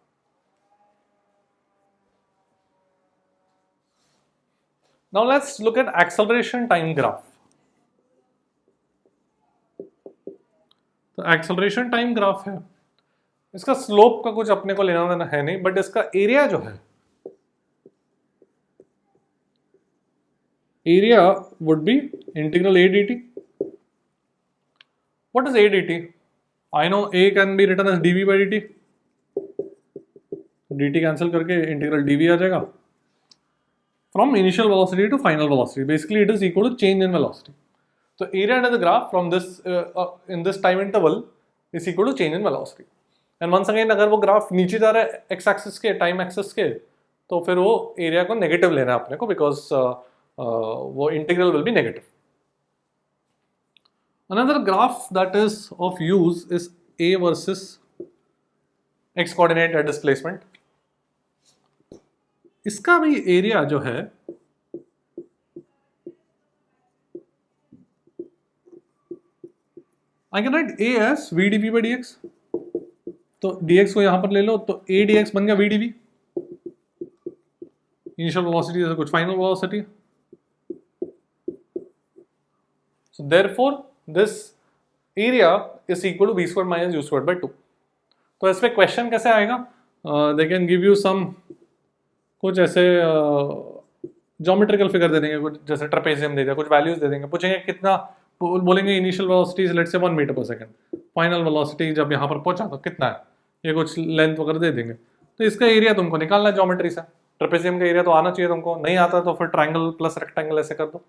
Now let's look at acceleration time graph. तो acceleration time graph है, इसका स्लोप का कुछ अपने को लेना देना है नहीं, बट इसका एरिया जो है, area would be integral a dt. What is a dt? I know a can be written as dv by dt. dt cancel करके इंटीग्रल dv आ जाएगा. From initial velocity to final velocity, basically it is equal to change in velocity. So area under the graph from this in this time interval is equal to change in velocity. And once again अगर वो graph नीचे जा रहा है x axis के, time axis के, तो फिर वो एरिया को नेगेटिव लेना है अपने को, बिकॉज वो integral will be negative. Another graph that is of use is a versus x coordinate at displacement. इसका भी एरिया जो है I can write a as v dv by dx. तो dx को यहां पर ले लो, तो a dx बन गया v dv. इनिशियल वेलोसिटी जैसे कुछ final velocity. So therefore this area is equal to v squared minus u squared by 2. तो इस पे क्वेश्चन कैसे आएगा? They can give you some कुछ ऐसे ज्योमेट्रिकल फिगर दे देंगे, कुछ जैसे ट्रेपेजियम दे दिया, कुछ वैल्यूज दे देंगे, पूछेंगे कितना, बोलेंगे initial velocity let's say 1 metre per second, final velocity जब यहाँ पर पहुंचा तो कितना है, ये कुछ लेंथ वगैरह दे देंगे. तो इसका एरिया तुमको निकालना है ज्योमेट्री से. ट्रेपेजियम का एरिया तो आना चाहिए तुमको, नहीं आता तो फिर ट्राइंगल प्लस रेक्टेंगल ऐसे कर दो.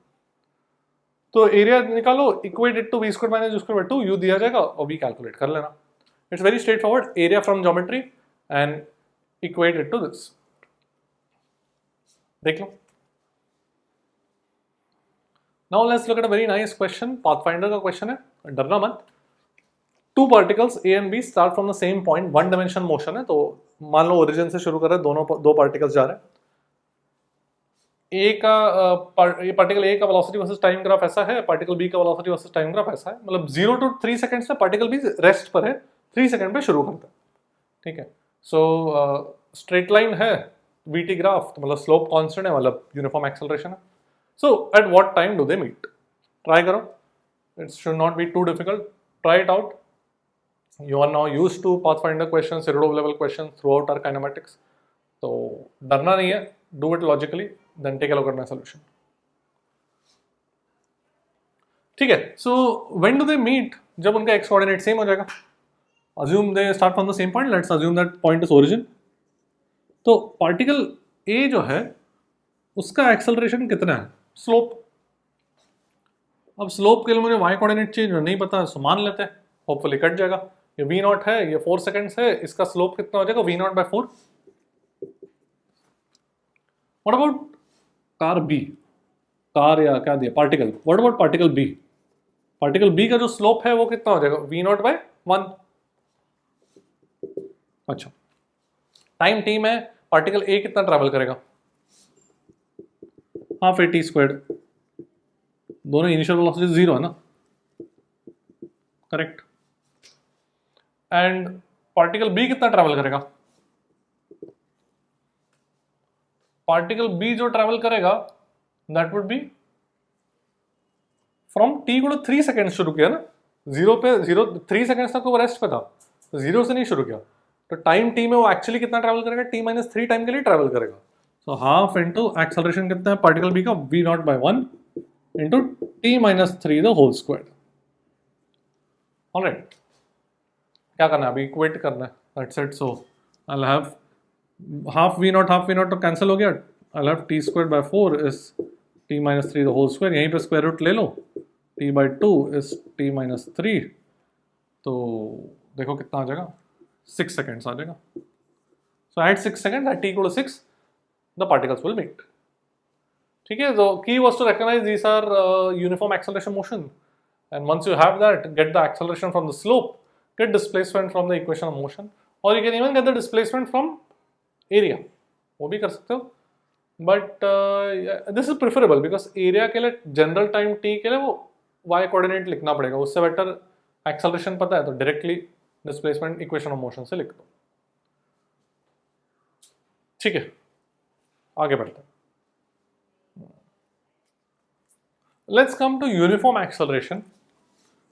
तो एरिया निकालो, equate it to v square minus u square by 2, u दिया जाएगा और वी कैलकुलेट कर लेना. It's very straightforward, area from geometry and equate it to this. देख लो. Now let's look at a very nice question, Pathfinder का question है, डरना मत. Two particles A and B start from the same point, one dimension motion है. तो मान लो origin से शुरू कर रहे हैं, दो पार्टिकल्स जा रहे हैं. ए का ये पार्टिकल ए का वेलोसिटी वर्सेस टाइम ग्राफ ऐसा है, पार्टिकल बी का वेलोसिटी वर्सेस टाइम ग्राफ ऐसा है. मतलब 0 to 3 सेकंड्स में पार्टिकल बी रेस्ट पर है, 3 सेकंड पे शुरू करता है. ठीक है. सो स्ट्रेट लाइन है वीटी ग्राफ, तो मतलब स्लोप कांस्टेंट है, मतलब यूनिफॉर्म एक्सेलरेशन है. So at what time do they meet? Try करो, it should not be too difficult. Try it out. You are now used to Pathfinder questions, Irodov level questions throughout our kinematics. तो डरना नहीं है, do it logically, then take a look at my solution. ठीक है. So when do they meet? जब उनका x coordinate same हो जाएगा. Assume they start from the same point, let's assume that point is origin. तो particle A जो है उसका एक्सेलरेशन कितना है? स्लोप. अब स्लोप के लिए मुझे वाई कोऑर्डिनेट चेंज नहीं पता, सो मान लेते हैं, होपफुली कट जाएगा. ये v नॉट है, ये 4 सेकंड्स है, इसका स्लोप कितना हो जाएगा? v naught by 4. What about car B, car या क्या दिया, particle. What about particle B? Particle B का जो स्लोप है वो कितना हो जाएगा? v naught by 1. अच्छा, टाइम टी में पार्टिकल ए कितना ट्रैवल करेगा? Half a t squared. दोनों इनिशियल वेलोसिटी 0 है ना, करेक्ट. एंड पार्टिकल बी कितना ट्रैवल करेगा? पार्टिकल बी जो ट्रैवल करेगा that would be from T को 3 सेकेंड शुरू किया ना, 3 सेकेंड्स तक वो रेस्ट पे था, तो 0 से नहीं शुरू किया. तो टाइम टी में वो एक्चुअली कितना ट्रैवल करेगा? t-3 टाइम के लिए ट्रैवल करेगा. सो हाफ इंटू एक्सेलरेशन कितना है पार्टिकल बी का? v naught by 1 into t-3 the whole square. Alright, क्या करना है अभी? इक्वेट करना है, that's it. So I will have half v naught तो कैंसिल हो गया. I will have t square by 4 is t-3 the whole square. यहीं पे स्क्वायर रूट ले लो, t बाय 2 इज t-3. तो देखो कितना आ जाएगा? 6 seconds आ जाएगा. So at 6 seconds at t equal to 6 the particles will meet. ठीक है. So key was to recognize these are uniform acceleration motion, and once you have that, get the acceleration from the slope, get displacement from the equation of motion, or you can even get the displacement from area. वो भी कर सकते हो, but this is preferable because area के लिए general time t के लिए वो y coordinate लिखना पड़ेगा. उससे better acceleration पता है तो directly displacement equation of motion से लिख दो। ठीक है, आगे बढ़ते हैं। Let's come to uniform acceleration.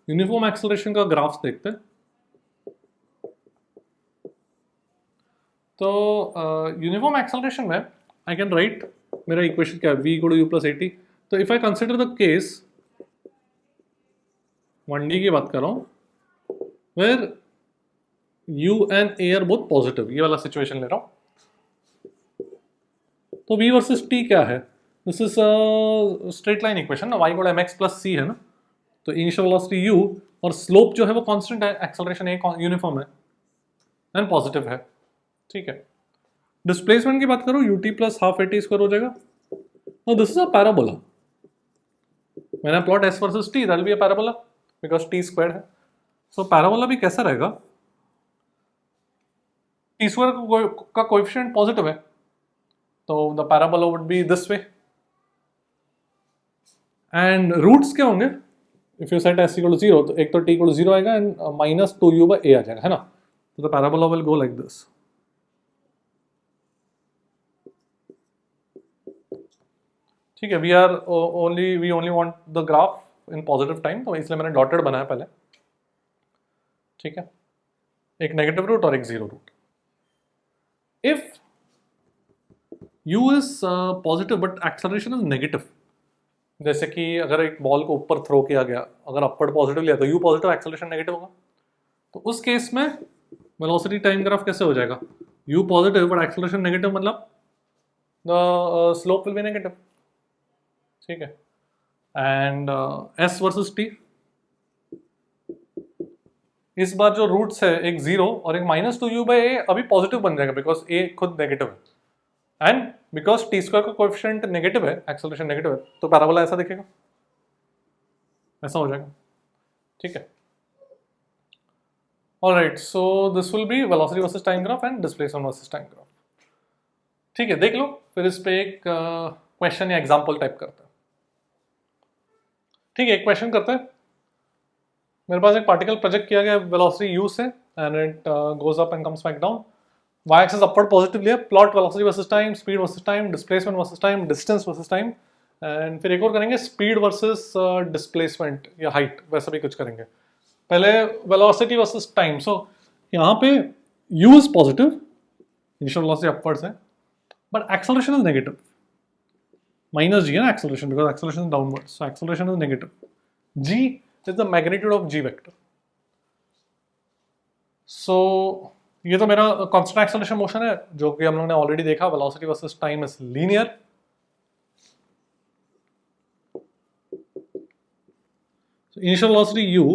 Uniform acceleration का ग्राफ देखते हैं। तो यूनिफॉर्म एक्सेलरेशन में आई कैन राइट, मेरा इक्वेशन क्या है, v equal to u plus a t. तो if I consider the case 1D की बात कर रहा हूं, वेयर u एंड a आर बोथ पॉजिटिव, ये वाला सिचुएशन ले रहा हूं। तो v वर्सेस t क्या है, this is straight line equation ना, y equal mx plus c है ना। तो इनिशियल वेलोसिटी u और स्लोप जो है वो कांस्टेंट है, एक्सेलरेशन a यूनिफॉर्म है एंड पॉजिटिव है। ठीक है, डिस्प्लेसमेंट की बात करो, ut plus half a T square हो जाएगा। Now this is a parabola. When I plot s versus t, that will be a parabola because t squared है। So parabola भी कैसा रहेगा, t square का कोएफिशिएंट पॉजिटिव है, तो the parabola would be this way। and roots क्या होंगे, if you set s equal to 0, तो एक तो t equal to 0 आएगा and minus 2u by a आ जाएगा, है ना। तो the parabola will go like this। ठीक है, we only want the graph in positive time, तो इसलिए मैंने डॉटेड बनाया पहले। ठीक है, एक नेगेटिव रूट और एक zero root. If u is positive but acceleration is negative, जैसे कि अगर एक बॉल को ऊपर थ्रो किया गया, अगर अपवर्ड पॉजिटिव लिया तो u पॉजिटिव, एक्सेलरेशन नेगेटिव होगा। तो उस केस में वेलोसिटी टाइम ग्राफ कैसे हो जाएगा, u positive but acceleration negative, मतलब the slope will be negative. ठीक है, एंड s वर्सेस t, इस बार जो रूट्स है एक जीरो और एक माइनस 2u बाई ए अभी पॉजिटिव बन जाएगा बिकॉज a खुद नेगेटिव है एंड बिकॉज टी स्क्वायर का कोएफिशिएंट नेगेटिव है, एक्सेलरेशन नेगेटिव है, तो पैराबोला ऐसा दिखेगा, ऐसा हो जाएगा। ठीक है, alright, so this will B velocity versus time graph and displacement versus time graph. ठीक है, देख लो, फिर इस पे एक क्वेश्चन या एग्जांपल टाइप करते हैं। ठीक है, एक क्वेश्चन करते हैं। मेरे पास एक पार्टिकल प्रोजेक्ट किया गया वेलोसिटी u से and it goes up and comes back down, y axis upward positive लिया, plot velocity versus time, speed versus time, displacement versus time, distance versus time, and फिर एक और करेंगे स्पीड वर्सेस डिस्प्लेसमेंट या height, वैसा भी कुछ करेंगे। पहले वेलोसिटी वर्सेस टाइम। सो यहाँ पे u is positive, initial velocity upwards है, but acceleration is negative, minus g है ना acceleration, because acceleration is downward, so acceleration is negative. g is the magnitude of g vector। so ये तो मेरा constant acceleration motion है, जो कि हम लोगों ने ऑलरेडी देखा, velocity versus time is linear। so initial velocity u,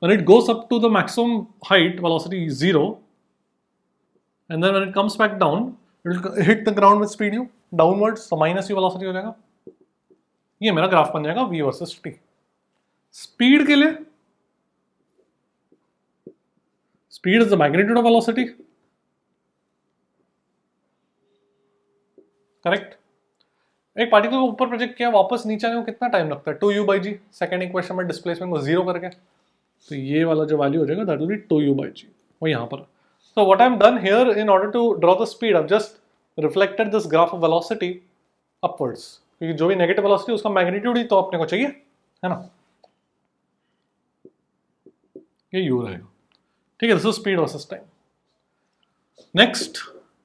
when it goes up to the maximum height, velocity 0, and then when it comes back down, it will hit the ground with speed u downwards, so minus u velocity हो जाएगा। ये मेरा graph बन जाएगा v versus t। Speed के लिए, speed is the magnitude of velocity, correct. एक particle को ऊपर प्रोजेक्ट किया, वापस नीचे आने में कितना टाइम लगता है, 2u by g। Second equation में डिस्प्लेसमेंट को जीरो करके, तो ये वाला जो वैल्यू हो जाएगा that will be 2u by g, वो यहाँ पर। So what I am done here, in order to draw the speed, I just reflected this graph of velocity upwards, क्योंकि जो भी नेगेटिव वेलोसिटी उसका मैग्नीट्यूड ही तो अपने को चाहिए, है ना। ये u रहेगा। ठीक है, this is speed versus time. Next,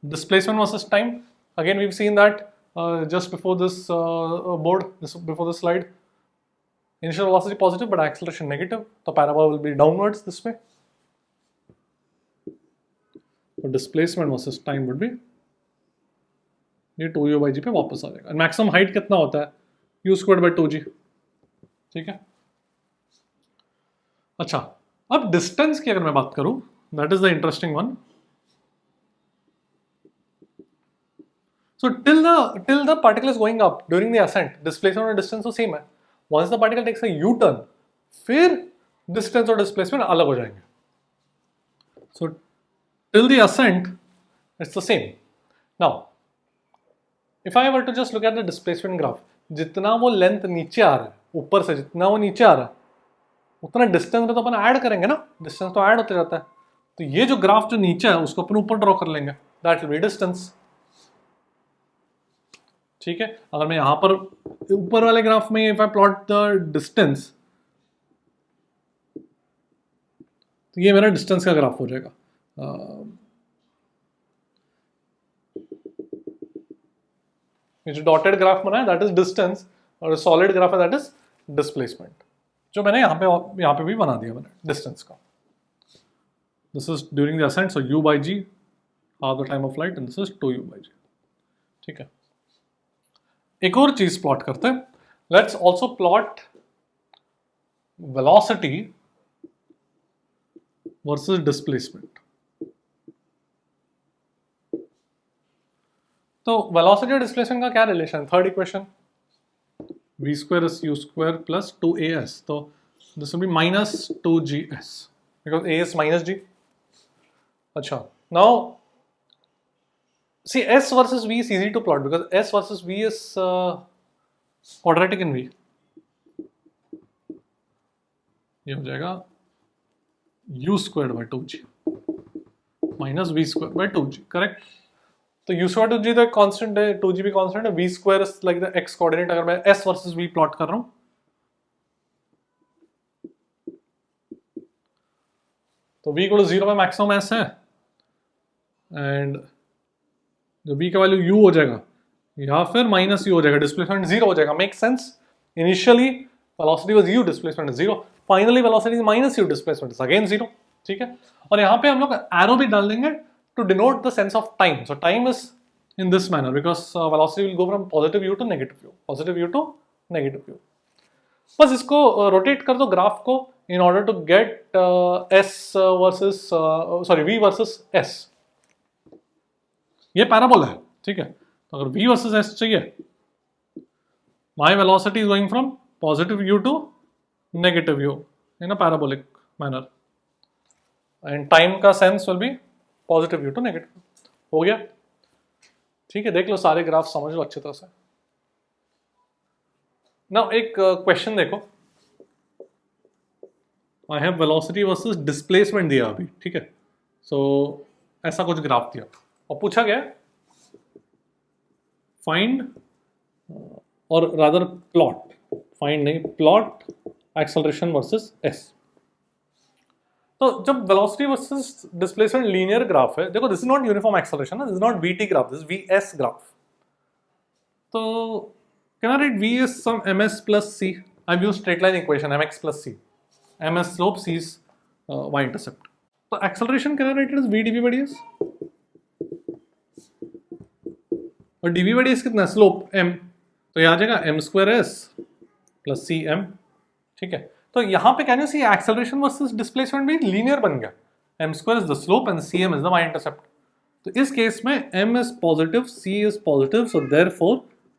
displacement versus time. Again we have seen that just before this board, before this slide, initial velocity positive but acceleration negative, the parabola will be downwards this way. So displacement versus time would be ये 2u by g पे वापस आ जाएगा। Maximum height कितना होता है, u squared by 2g। ठीक है, अच्छा, अब डिस्टेंस की अगर मैं बात करूं, that is the interesting one. So till the particle is going up during the ascent, displacement और distance तो same है। Once the particle takes a U-turn, फिर distance और displacement अलग हो जाएंगे। So till the ascent, it's the same. Now, if I were to just look at the displacement graph, जितना वो length नीचे आ रहा है, ऊपर से जितना वो नीचे आ रहा है, उतना distance में तो अपन ऐड करेंगे ना, distance तो ऐड होते जाता है। तो ये जो ग्राफ जो नीचे है उसको अपन ऊपर ड्रॉ कर लेंगे, दैट विल बी डिस्टेंस। ठीक है, अगर मैं यहां पर ऊपर वाले ग्राफ में if I plot the distance, तो ये मेरा डिस्टेंस का ग्राफ हो जाएगा। ये जो डॉटेड ग्राफ बना है दैट इज डिस्टेंस, और सॉलिड ग्राफ है दैट इज डिस्प्लेसमेंट, जो मैंने यहाँ पे भी बना दिया मैंने डिस्टेंस का। This is during the ascent, so u by g half the time of flight, and this is 2u by g। ठीक है, एक और चीज प्लॉट करते हैं, let's also plot velocity versus displacement. तो वेलोसिटी और डिस्प्लेसमेंट का क्या relation? Third equation, v square is u square plus 2as, तो this will be minus 2gs because a is minus g। अच्छा, now see s versus v is easy to plot because s versus v is quadratic in v। ये हो जाएगा u squared by 2g minus v squared by 2g, correct. तो u squared 2g तो एक constant है, 2g भी constant है, v square is like the x coordinate. अगर मैं s वर्सेस v प्लॉट कर रहा हूं तो v इक्वल टू 0 में मैक्सिमम s है, एंड जो v का वैल्यू u हो जाएगा या फिर माइनस u हो जाएगा, डिस्प्लेसमेंट 0 हो जाएगा। Make sense? Initially velocity was u, displacement 0, finally velocity is minus u, displacement is again 0। ठीक है, और यहाँ पे हम लोग एरो भी डाल देंगे to denote the sense of time. So time is in this manner because velocity will go from positive u to negative u, positive u to negative u। बस इसको रोटेट कर दो ग्राफ को in order to get s versus v versus s। ये parabola है, ठीक है। तो अगर v versus s चाहिए, my velocity is going from positive u to negative u in a parabolic manner, and time का sense will be positive u to negative. हो गया? ठीक है, देख लो सारे ग्राफ, समझ लो अच्छी तरह से। नाउ एक क्वेश्चन देखो, आई हैव वेलोसिटी वर्सेस डिस्प्लेसमेंट दिया अभी, ठीक है। सो ऐसा कुछ ग्राफ दिया और पूछा गया find, or rather plot, find नहीं, प्लॉट एक्सेलरेशन वर्सेस एस। तो जब velocity versus displacement linear graph है, देखो this is not uniform acceleration, this is not VT graph, this is VS graph. तो can I write v is some ms plus c, I use straight line equation mx plus c, ms slope, c is y intercept. तो acceleration can I write it is v dv by ds, और dv by ds कितना है? Slope m, तो ये आ जाएगा m square s plus c m। ठीक है, तो यहां पे can you see acceleration versus displacement भी लीनियर बन गया, m square is the slope and cm is the y intercept. तो इस केस में m is positive, c is positive, so therefore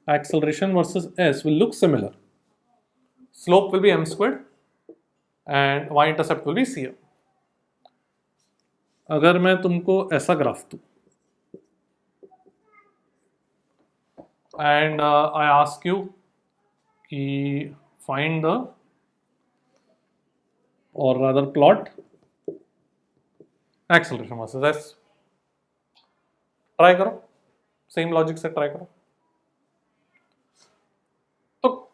acceleration versus s will look similar, slope will be m squared and y intercept will be cm। अगर मैं तुमको ऐसा graph दूं and I ask you कि find the और rather plot acceleration versus s, try करो, same logic से try करो। तो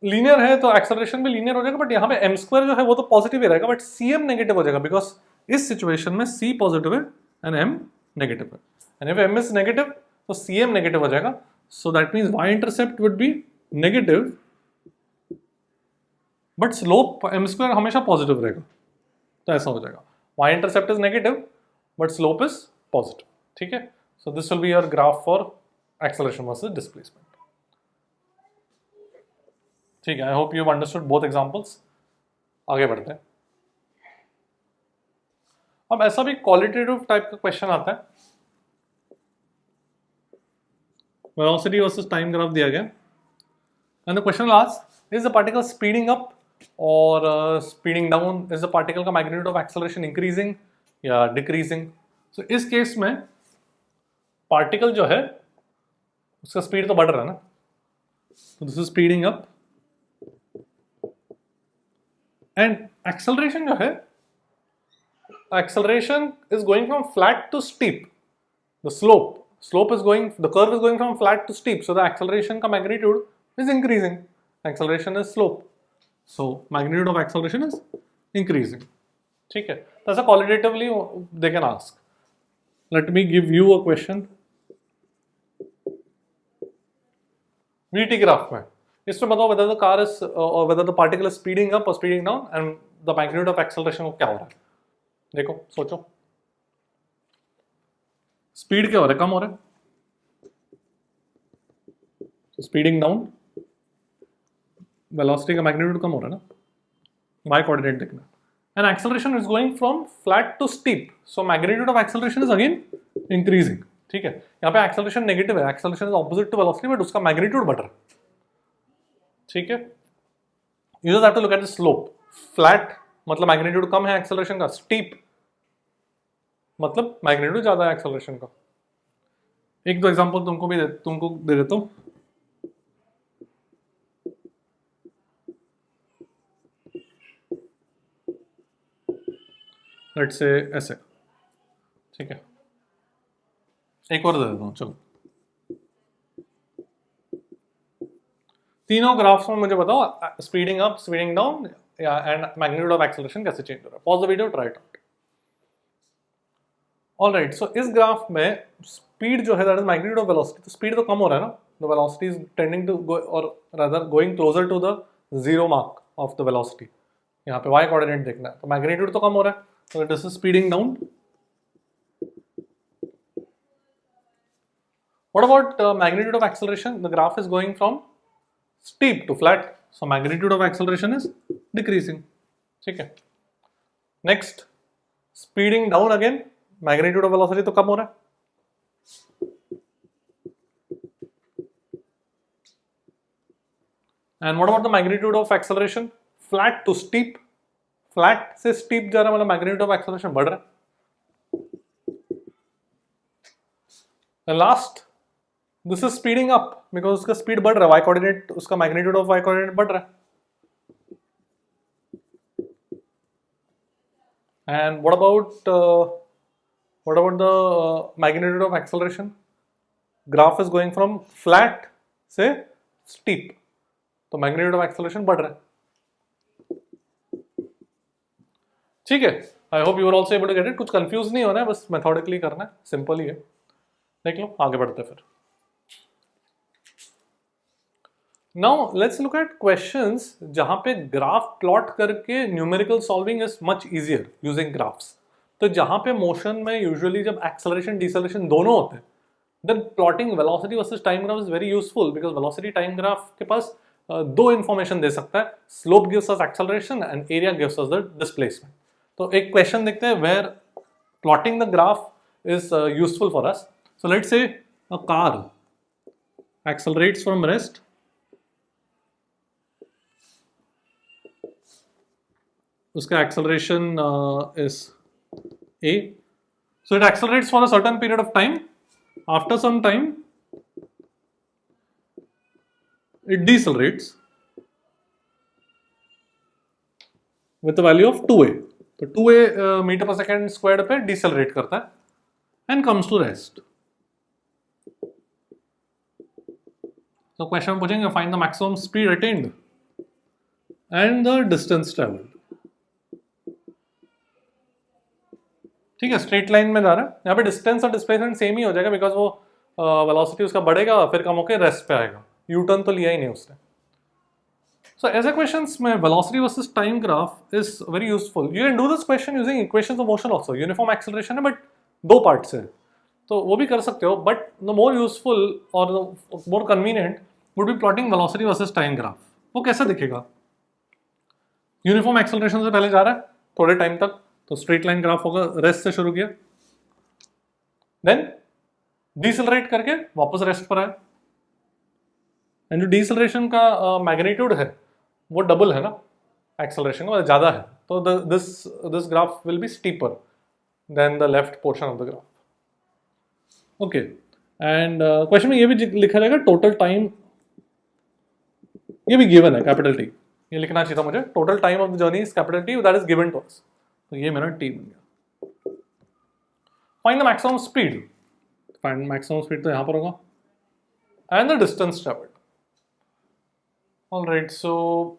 लीनियर है तो एक्सेलरेशन भी लीनियर हो जाएगा, बट यहाँ पे m स्क्वायर जो है वो तो पॉजिटिव ही रहेगा, बट cm नेगेटिव हो जाएगा बिकॉज इस सिचुएशन में c पॉजिटिव है एंड m नेगेटिव है, and if m is negative तो cm नेगेटिव हो जाएगा, so that means y intercept would be negative, but slope m square हमेशा पॉजिटिव रहेगा, तो ऐसा हो जाएगा y intercept is negative but slope is positive. ठीक है, so this will be your graph for acceleration versus displacement. ठीक है, I hope you have understood both examples. आगे बढ़ते हैं। अब ऐसा भी क्वालिटेटिव टाइप का क्वेश्चन आता है, वेलोसिटी वर्सेस टाइम ग्राफ दिया गया and the question will ask is the particle speeding up or speeding down, is the particle का मैग्नीट्यूड ऑफ एक्सेलरेशन इंक्रीजिंग या डिक्रीजिंग। सो इस केस में पार्टिकल जो है उसका स्पीड तो बढ़ रहा है ना, तो this is speeding up, and acceleration जो है acceleration is going from flat to steep. The slope is going, the curve is going from flat to steep. So the acceleration ka magnitude is increasing. Acceleration is slope. So magnitude of acceleration is increasing. ठीक है, तो ऐसा qualitatively they can ask. Let me give you a question. VT graph में इसमें बताओ whether the car is or whether the particle is speeding up or speeding down and the magnitude of acceleration को क्या हो रहा है. देखो सोचो, स्पीड क्या हो रहा है, कम हो रहा है, स्पीडिंग डाउन, वेलोसिटी का मैग्नीट्यूड कम हो रहा है ना, y कोऑर्डिनेट देखना. And acceleration is going from flat to steep, so magnitude of acceleration is again increasing. ठीक है, यहाँ पे एक्सेलरेशन नेगेटिव है, acceleration is opposite to velocity but उसका मैग्नीट्यूड बढ़ रहा है. ठीक है, you just have to look at the slope. Flat मतलब मैग्नीट्यूड कम है एक्सेलरेशन का, स्टीप मतलब मैग्नीट्यूड ज्यादा है एक्सेलरेशन का. एक दो एग्जांपल तुमको दे देता हूं. लेट्स से ऐसे. ठीक है, एक और दे देता हूं. चलो, तीनों ग्राफ्स में मुझे बताओ speeding up, speeding down and magnitude of acceleration कैसे चेंज हो रहा है. Pause the video, try it out. Alright, so इस ग्राफ में स्पीड जो है that is magnitude of velocity. तो स्पीड तो कम हो रहा है ना, the velocity is tending to go or rather going closer to the zero mark of the velocity. यहाँ पे y कोऑर्डिनेट देखना है, तो मैग्नीट्यूड तो कम हो रहा है, so this is speeding down. What about magnitude of acceleration? The graph is going from steep to flat, so magnitude of acceleration is decreasing. ठीक है. Next, speeding down again, magnitude of velocity तो कम हो रहा है. And what about the magnitude of acceleration? Flat to steep. Flat से steep जा रहा है मतलब मैग्नीट्यूड ऑफ एक्सेलरेशन बढ़ रहा है. Last, this is speeding up because उसका स्पीड बढ़ रहा है, वाई कोऑर्डिनेट, उसका मैग्नीट्यूड ऑफ वाई कोऑर्डिनेट बढ़ रहा है. And what about the magnitude of acceleration? Graph is going from flat से स्टीप, तो मैग्नीट्यूड ऑफ एक्सेलरेशन बढ़ रहा है. ठीक है, I hope you are also able to get it. कुछ कंफ्यूज नहीं होना है, बस मेथोडिकली करना है, सिंपल ही है. देख लो, आगे बढ़ते फिर. Now let's look eight questions जहां पे ग्राफ प्लॉट करके numerical solving is much easier using graphs. तो जहां पे मोशन में यूजुअली जब एक्सेलरेशन डिसेलरेशन दोनों होते हैं, then plotting velocity versus time graph is very useful because velocity time graph के पास दो इंफॉर्मेशन दे सकता है. Slope gives us acceleration and area gives us the displacement. तो एक क्वेश्चन देखते हैं where plotting the graph is useful for us. So let's say a car accelerates from rest, उसका acceleration is a. So it accelerates for a certain period of time. After some time it decelerates with the value of 2a. तो 2a metre पर second square पे decelerate करता है and comes to rest. तो question में पूछेंगे find the maximum speed attend and the distance travelled. ठीक है, स्ट्रेट लाइन में जा रहा है. यहाँ पे डिस्टेंस और डिस्प्लेसमेंट सेम ही हो जाएगा बिकॉज वो वेलोसिटी उसका बढ़ेगा फिर कम होकर रेस्ट पे आएगा. यू टर्न तो लिया ही नहीं उसने. So ऐसे क्वेश्चंस में velocity versus time graph is very useful. You can do this question using equations of motion also. Uniform acceleration है but दो parts है, तो वो भी कर सकते हो. But the more useful or the more convenient would be plotting velocity versus time graph. वो कैसे दिखेगा? Uniform acceleration से पहले जा रहा है थोड़े टाइम तक, तो स्ट्रेट लाइन ग्राफ होगा. रेस्ट से शुरू किया, देन डिसेलरेट करके वापस रेस्ट पर आया. एंड जो डिसेलरेशन का मैग्नीट्यूड है वो डबल है ना एक्सेलरेशन का, ज़्यादा है. तो this graph will be steeper than the left portion of the graph. Okay, and question में ये भी लिखा रहेगा टोटल टाइम, ये भी गिवन है कैपिटल टी. ये लिखना चाहिए था मुझे. Total time of the journey is capital T, that is given to us. तो ये मेरा टी बन गया. Find the maximum speed, find maximum speed तो यहाँ पर होगा and the distance travelled. Alright, so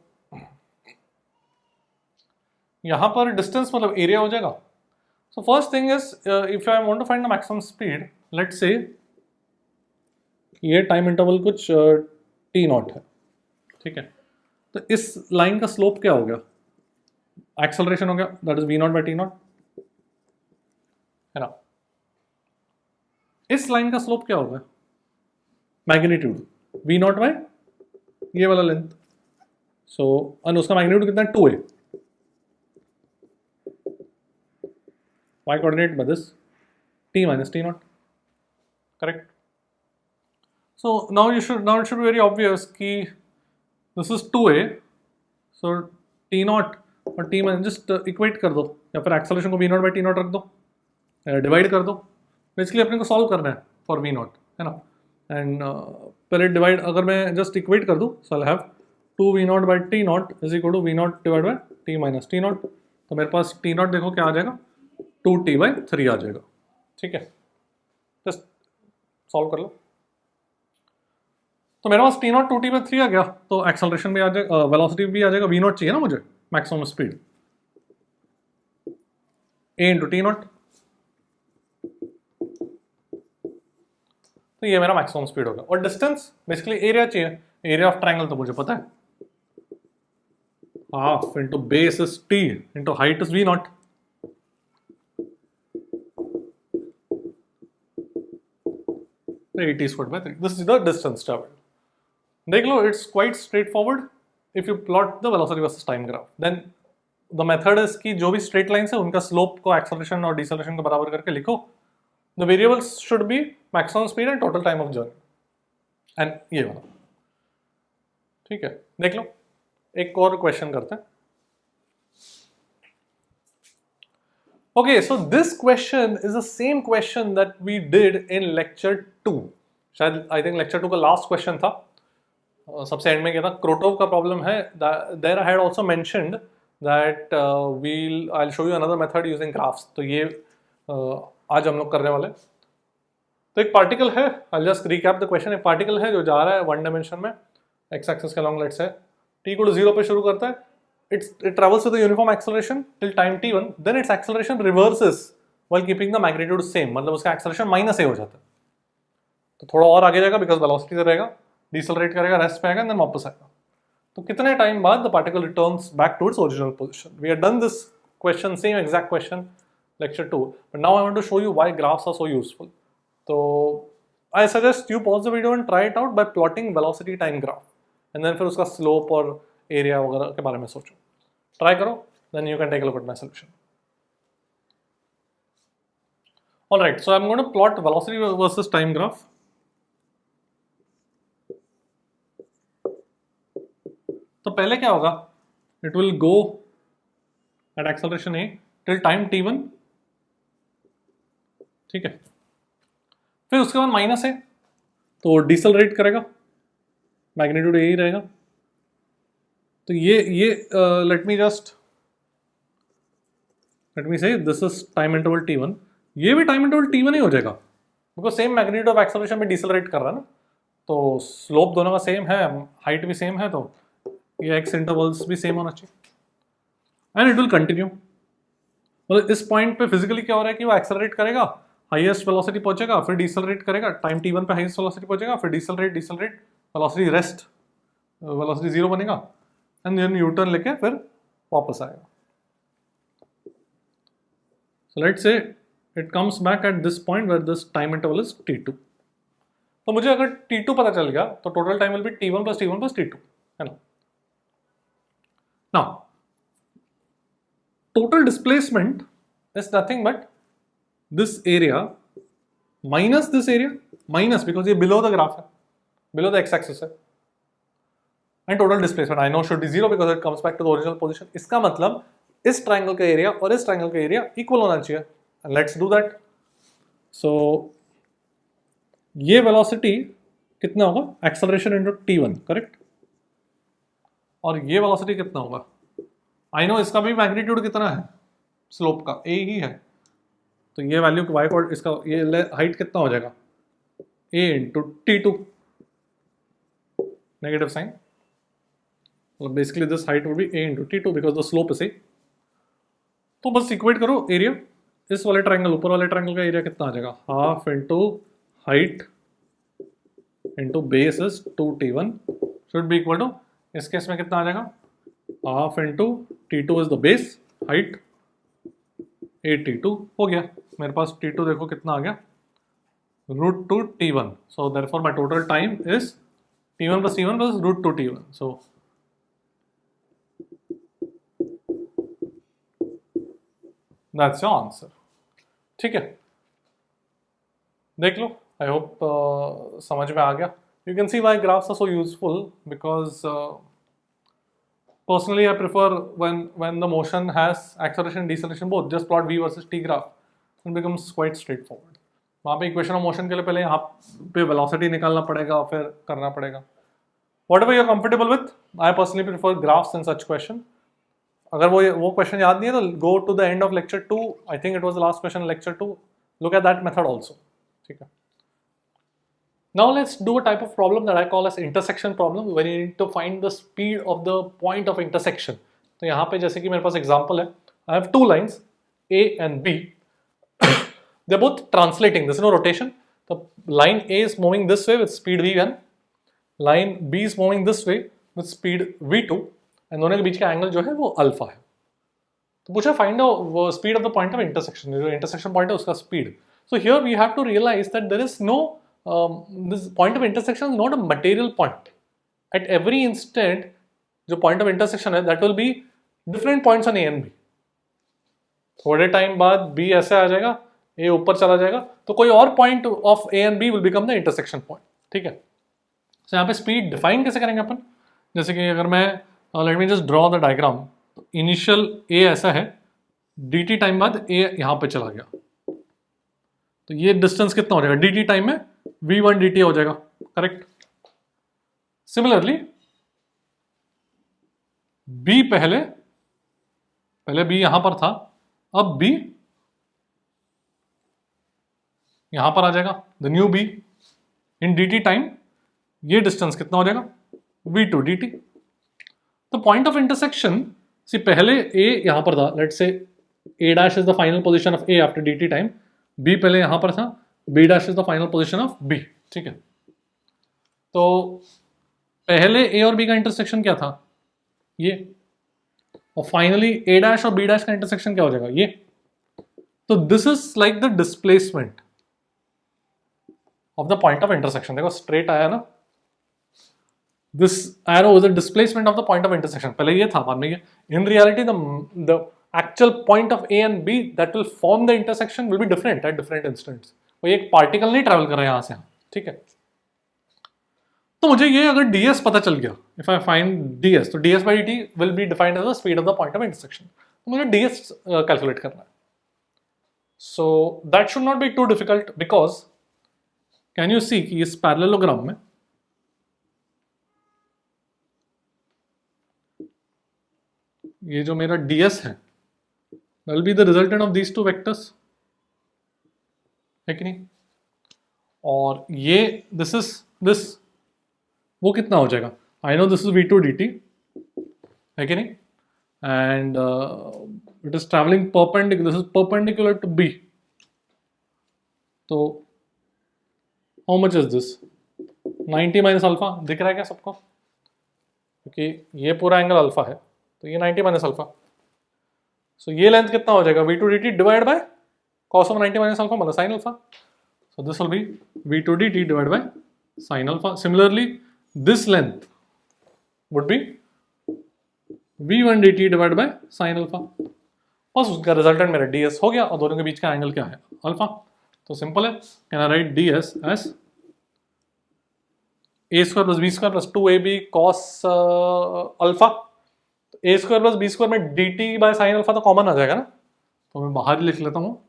यहाँ पर डिस्टेंस मतलब एरिया हो जाएगा। So first thing is if I want to find the maximum speed, let's say ये टाइम इंटरवल कुछ टी नॉट है, ठीक है। तो इस लाइन का स्लोप क्या हो गया, एक्सेलरेशन हो गया, that is v naught by t naught, है ना। इस लाइन का स्लोप क्या होगा, मैग्नीट्यूड वी नॉट बाय ये वाला लेंथ। सो और उसका मैग्नीट्यूड कितना है, 2a, y coordinate by this t minus t naught, correct. So now it should be very obvious कि this is 2a, so t naught और t minus just equate कर दो, या फिर एक्सेलरेशन को v naught by t naught रख दो, divide कर दो। बेसिकली अपने को सॉल्व करना है फॉर v naught, है ना। एंड पहले डिवाइड अगर मैं जस्ट इक्वेट कर दूँ, so I have 2v naught by t naught is equal to v naught divide by t minus t naught। तो मेरे पास t naught देखो क्या आ जाएगा, 2t/3 आ जाएगा, ठीक है। जस्ट सॉल्व कर लो। तो मेरे पास t naught 2t/3 आ गया, तो एक्सेलरेशन भी आ जाएगा, वेलोसिटी भी आ जाएगा, v naught चाहिए ना मुझे maximum speed, a into T not. तो ये मेरा मैक्सिमम स्पीड होगा। और डिस्टेंस बेसिकली एरिया चाहिए, एरिया ऑफ ट्रायंगल तो मुझे पता है, half into base is t into height is v naught। It is squared by 3. This is the distance traveled. देख लो, it's quite straightforward if you plot the velocity versus time graph. Then the method is कि जो भी straight lines है उनका slope को acceleration और deceleration को बराबर करके लिखो। The variables should be maximum speed and total time of journey. And ये वाला, ठीक है। देख लो, एक और क्वेश्चन करते हैं। Okay, so this question is the same question that we did in lecture 2. शायद I think lecture 2 का last question था, सबसे एंड में क्या था, क्रोटोव का प्रॉब्लम है। There I had also mentioned that I'll show you another method using graphs. तो ये आज हम लोग करने वाले। तो एक पार्टिकल है, I'll just recap the question। एक पार्टिकल है जो जा रहा है वन डायमेंशन में, x एक्सिस के along, let's say t को 0 पे शुरू करता है, it travels with a uniform acceleration till time t1, then its acceleration reverses while keeping the magnitude same, मतलब उसका acceleration -a हो जाता है। तो थोड़ा और आगे जाएगा बिकॉज वेलोसिटी से रहेगा, डिसेलरेट करेगा, रेस्ट पे आएगा, देन वापस आएगा। तो कितने टाइम बाद the particle returns back to its original position. We have done this question, same exact question lecture 2, but now I want to show you why graphs are so useful. So I suggest you pause the video and try it out by plotting velocity time graph, and then फिर उसका slope और area वगैरह के बारे में सोचो, try करो, then you can take a look at my solution. All right, so I'm going to plot velocity versus time graph. तो पहले क्या होगा, it will go at acceleration a till time t1, ठीक है। फिर उसके बाद माइनस है तो डिसेलरेट करेगा, मैग्नीट्यूड यही रहेगा। तो ये लेट मी से this is time interval t1, ये भी टाइम इंटरवल t1 ही हो जाएगा because same magnitude of acceleration में डिसेलरेट कर रहा है ना, तो स्लोप दोनों का सेम है, हाइट भी सेम है, तो ये एक्स इंटरवल्स भी सेम होना चाहिए एंड इट विल कंटिन्यू। मतलब इस पॉइंट पे फिजिकली क्या हो रहा है कि वो एक्सेलरेट करेगा, हाईएस्ट वेलोसिटी पहुंचेगा, फिर डिसेलरेट करेगा, टाइम t1 पे हाईएस्ट वेलोसिटी पहुंचेगा, फिर डिसेलरेट वेलोसिटी रेस्ट, वेलोसिटी 0 बनेगा एंड देन यू टर्न लेके फिर वापस आएगा। So let's say it comes back at this point where this time interval is t2। तो मुझे अगर t2 पता चल गया तो total time will be t1 plus t1 plus t2, है ना। Now total displacement is nothing but this area minus this area, minus because ये below the graph है, below the x-axis है, and total displacement I know should be 0 because it comes back to the original position। इसका मतलब इस triangle का area और इस triangle का एरिया इक्वल होना चाहिए, and let's do that। So ये वेलोसिटी कितना होगा, एक्सेलरेशन इनटू t1, करेक्ट, और ये वेलोसिटी कितना होगा, आई नो इसका भी मैग्नीट्यूड कितना है, स्लोप का a ही है, तो ये वैल्यू y को इसका ये हाइट कितना हो जाएगा a into T2 negative sign, मतलब basically this height would be a into T2 because the slope is a। तो बस इक्वेट करो एरिया, इस वाले ट्रायंगल ऊपर वाले ट्रायंगल का एरिया कितना आ जाएगा, half into height into base is 2T1 should be equal to, इस केस में कितना आ जाएगा, half into T2 is the base height 8T2 हो गया। मेरे पास T2 देखो कितना आ गया, √2T1, so therefore my total time is T1 plus T1 plus √2T1, so that's your answer। ठीक है, देख लो, आई होप समझ में आ गया। You can see why graphs are so useful because personally I prefer when the motion has acceleration and deceleration both, just plot v versus t graph, it becomes quite straightforward। वहाँ पे equation of motion के लिए पहले यहाँ पे velocity निकालना पड़ेगा, फिर करना पड़ेगा। Whatever you're comfortable with, I personally prefer graphs in such question। अगर वो क्वेश्चन याद नहीं है तो go to the end of lecture 2, I think it was the last question in lecture 2, look at that method also। ठीक है, now let's do a type of problem that I call as intersection problem, where you need to find the speed of the point of intersection। तो यहाँ पे जैसे कि मेरे पास example है, I have two lines A and B, they're both translating, there's no rotation। तो line A is moving this way with speed v1, line B is moving this way with speed v2, and दोनों के बीच का angle जो है वो alpha है। तो पूछा find the speed of the point of intersection, जो इंटरसेक्शन पॉइंट है उसका speed. So here we have to realise that there is no this point of intersection is not a material point। At every instant जो point of intersection है that will be different points on A and B। थोड़े time बाद B ऐसे आ जाएगा, A ऊपर चला जाएगा, तो कोई और point of A and B will become the intersection point। ठीक है, तो यहाँ पे स्पीड डिफाइन कैसे करेंगे अपन, जैसे कि अगर मैं late me just draw the diagram, initial A ऐसा है, dt टाइम बाद A यहाँ पे चला गया, तो ये डिस्टेंस कितना हो जाएगा, dt टाइम में v1 dt हो जाएगा, करेक्ट। सिमिलरली b पहले b यहां पर था, अब b यहां पर आ जाएगा, the new b in dt time, ये डिस्टेंस कितना हो जाएगा, v2 dt। तो पॉइंट ऑफ इंटरसेक्शन से पहले a यहां पर था, let's say a dash is the final position of a after dt time, b पहले यहां पर था, b dash is the final position of b। ठीक है, तो पहले a और b का इंटरसेक्शन क्या था, ये, और फाइनली a डैश और b डैश का इंटरसेक्शन क्या हो जाएगा, ये। तो this is like the displacement of the point of intersection. देखो स्ट्रेट आया ना, this arrow is the displacement of the point of intersection, पहले ये था बाद में ये। In reality the actual point of A and B that will form the intersection will be different at different instants। वो एक पार्टिकल नहीं travel कर रहा है यहाँ से यहाँ, ठीक है। तो मुझे ये अगर ds पता चल गया, if I find ds, तो ds by dt will be defined as the speed of the point of intersection। तो मुझे ds कैलकुलेट करना है। So that should not be too difficult because can you see कि इस parallelogram में ये जो मेरा ds है will be the resultant of these two vectors, है कि नहीं। और ये this वो कितना हो जाएगा, I know this is v2 dt, है कि नहीं, and it is traveling perpendicular, this is perpendicular to b। तो how much is this, 90 minus alpha, दिख रहा है क्या सबको, क्योंकि ये पूरा एंगल अल्फा है, तो ये 90 माइनस अल्फा। सो ये लेंथ कितना हो जाएगा, v2 dt divide by cos of 90 minus alpha मतलब sin alpha. So this will B v2 dt divide by sin alpha. Similarly this length would be v1 dt divide by sin alpha. बस उसका resultant मेरा ds हो गया, और दोनों के बीच का एंगल क्या है, अल्फा। तो सिंपल है, can I write ds as a square plus b square plus 2ab cos alpha. A square plus b square में d t by sine alpha तो कॉमन आ जाएगा ना, तो मैं बाहर ही लिख लेता हूँ,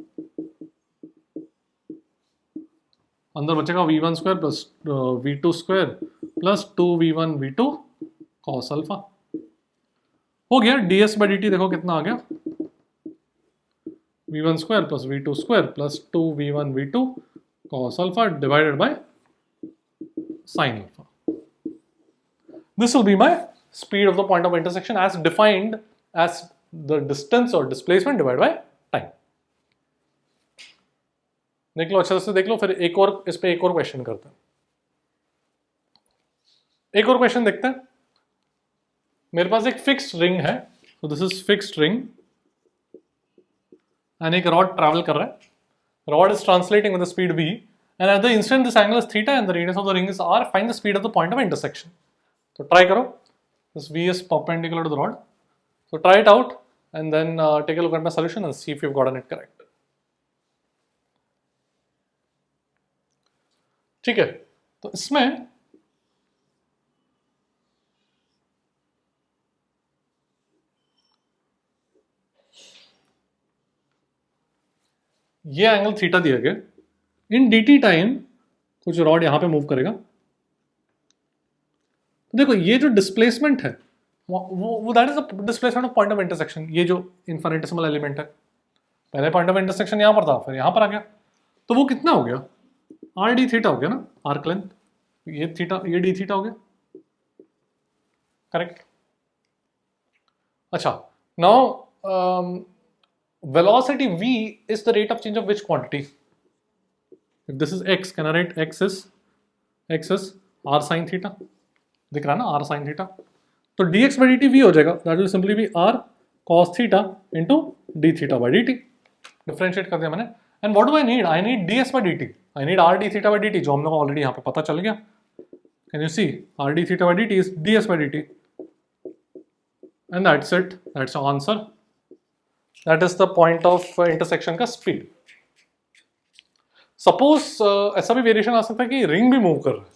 अंदर बचेगा v1 square plus v2 square plus 2v1 v2 cos alpha. हो गया ds बाय dt, देखो कितना आ गया, v1 square plus v2 square plus 2v1 v2 cos alpha divided by sin alpha. This will be my speed of the point of intersection as defined as the distance or displacement divided by time. देख लो अच्छे से देख लो, फिर एक और इस पे एक और क्वेश्चन करते हैं. एक और क्वेश्चन देखते हैं. मेरे पास एक फिक्स्ड रिंग है, so this is fixed ring and एक रॉड ट्रैवल कर रहा है. Rod is translating with the speed v and at the instant this angle is theta and the radius of the ring is r. Find the speed of the point of intersection. So try करो. This v is perpendicular to the rod. So try it out and then take a look at my solution and see if you've gotten it correct. ठीक है, तो इसमें ये angle theta दिया गया. इन dt time कुछ rod यहां पे मूव करेगा. तो देखो ये जो डिस्प्लेसमेंट है वो that is the displacement of point of intersection. ये जो इन्फिनिटेसिमल एलिमेंट है, पहले पॉइंट ऑफ इंटरसेक्शन यहां पर था, फिर यहां पर आ गया, तो वो कितना हो गया? आर डी थीटा हो गया ना, आर्क लेंथ. ये थीटा, ये डी थीटा हो गया, करेक्ट. अच्छा, now velocity v is the rate of change of which quantity? If this is x, can I write x is r sin theta? दिख रहा है ना, r sin theta. तो dx by dt v हो जाएगा, that will simply be r cos theta into d theta by dt. Differentiate कर दिया मैंने. And what do I need? I need ds by dt. I need r d theta by dt, जो हम लोग already यहाँ पे पता चल गया. Can you see? r d theta by dt is ds by dt. And that's it. That's the answer. That is the point of intersection का speed. Suppose ऐसा भी वेरिएशन आ सकता है कि रिंग भी मूव कर रहा है.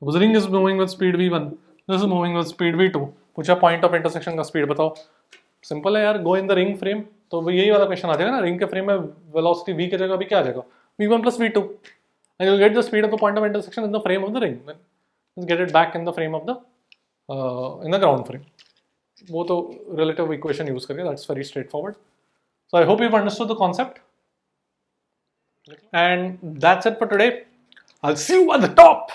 Suppose ring is moving with speed v1, this is moving with speed v2. पूछा पॉइंट ऑफ इंटरसेक्शन का स्पीड बताओ. सिंपल है यार, गो इन द रिंग फ्रेम. तो यही वाला क्वेश्चन आ जाएगा ना, रिंग के फ्रेम में वेलोसिटी v की जगह अभी क्या आ जाएगा? v1 plus v2 and you'll get the speed of the point of intersection in the frame of the ring. Then let's get it back in the frame of the in the ground frame. वो तो relative equation use करके, that's very straightforward. So I hope you've understood the concept. And that's it for today. I'll see you at the top.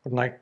Good night.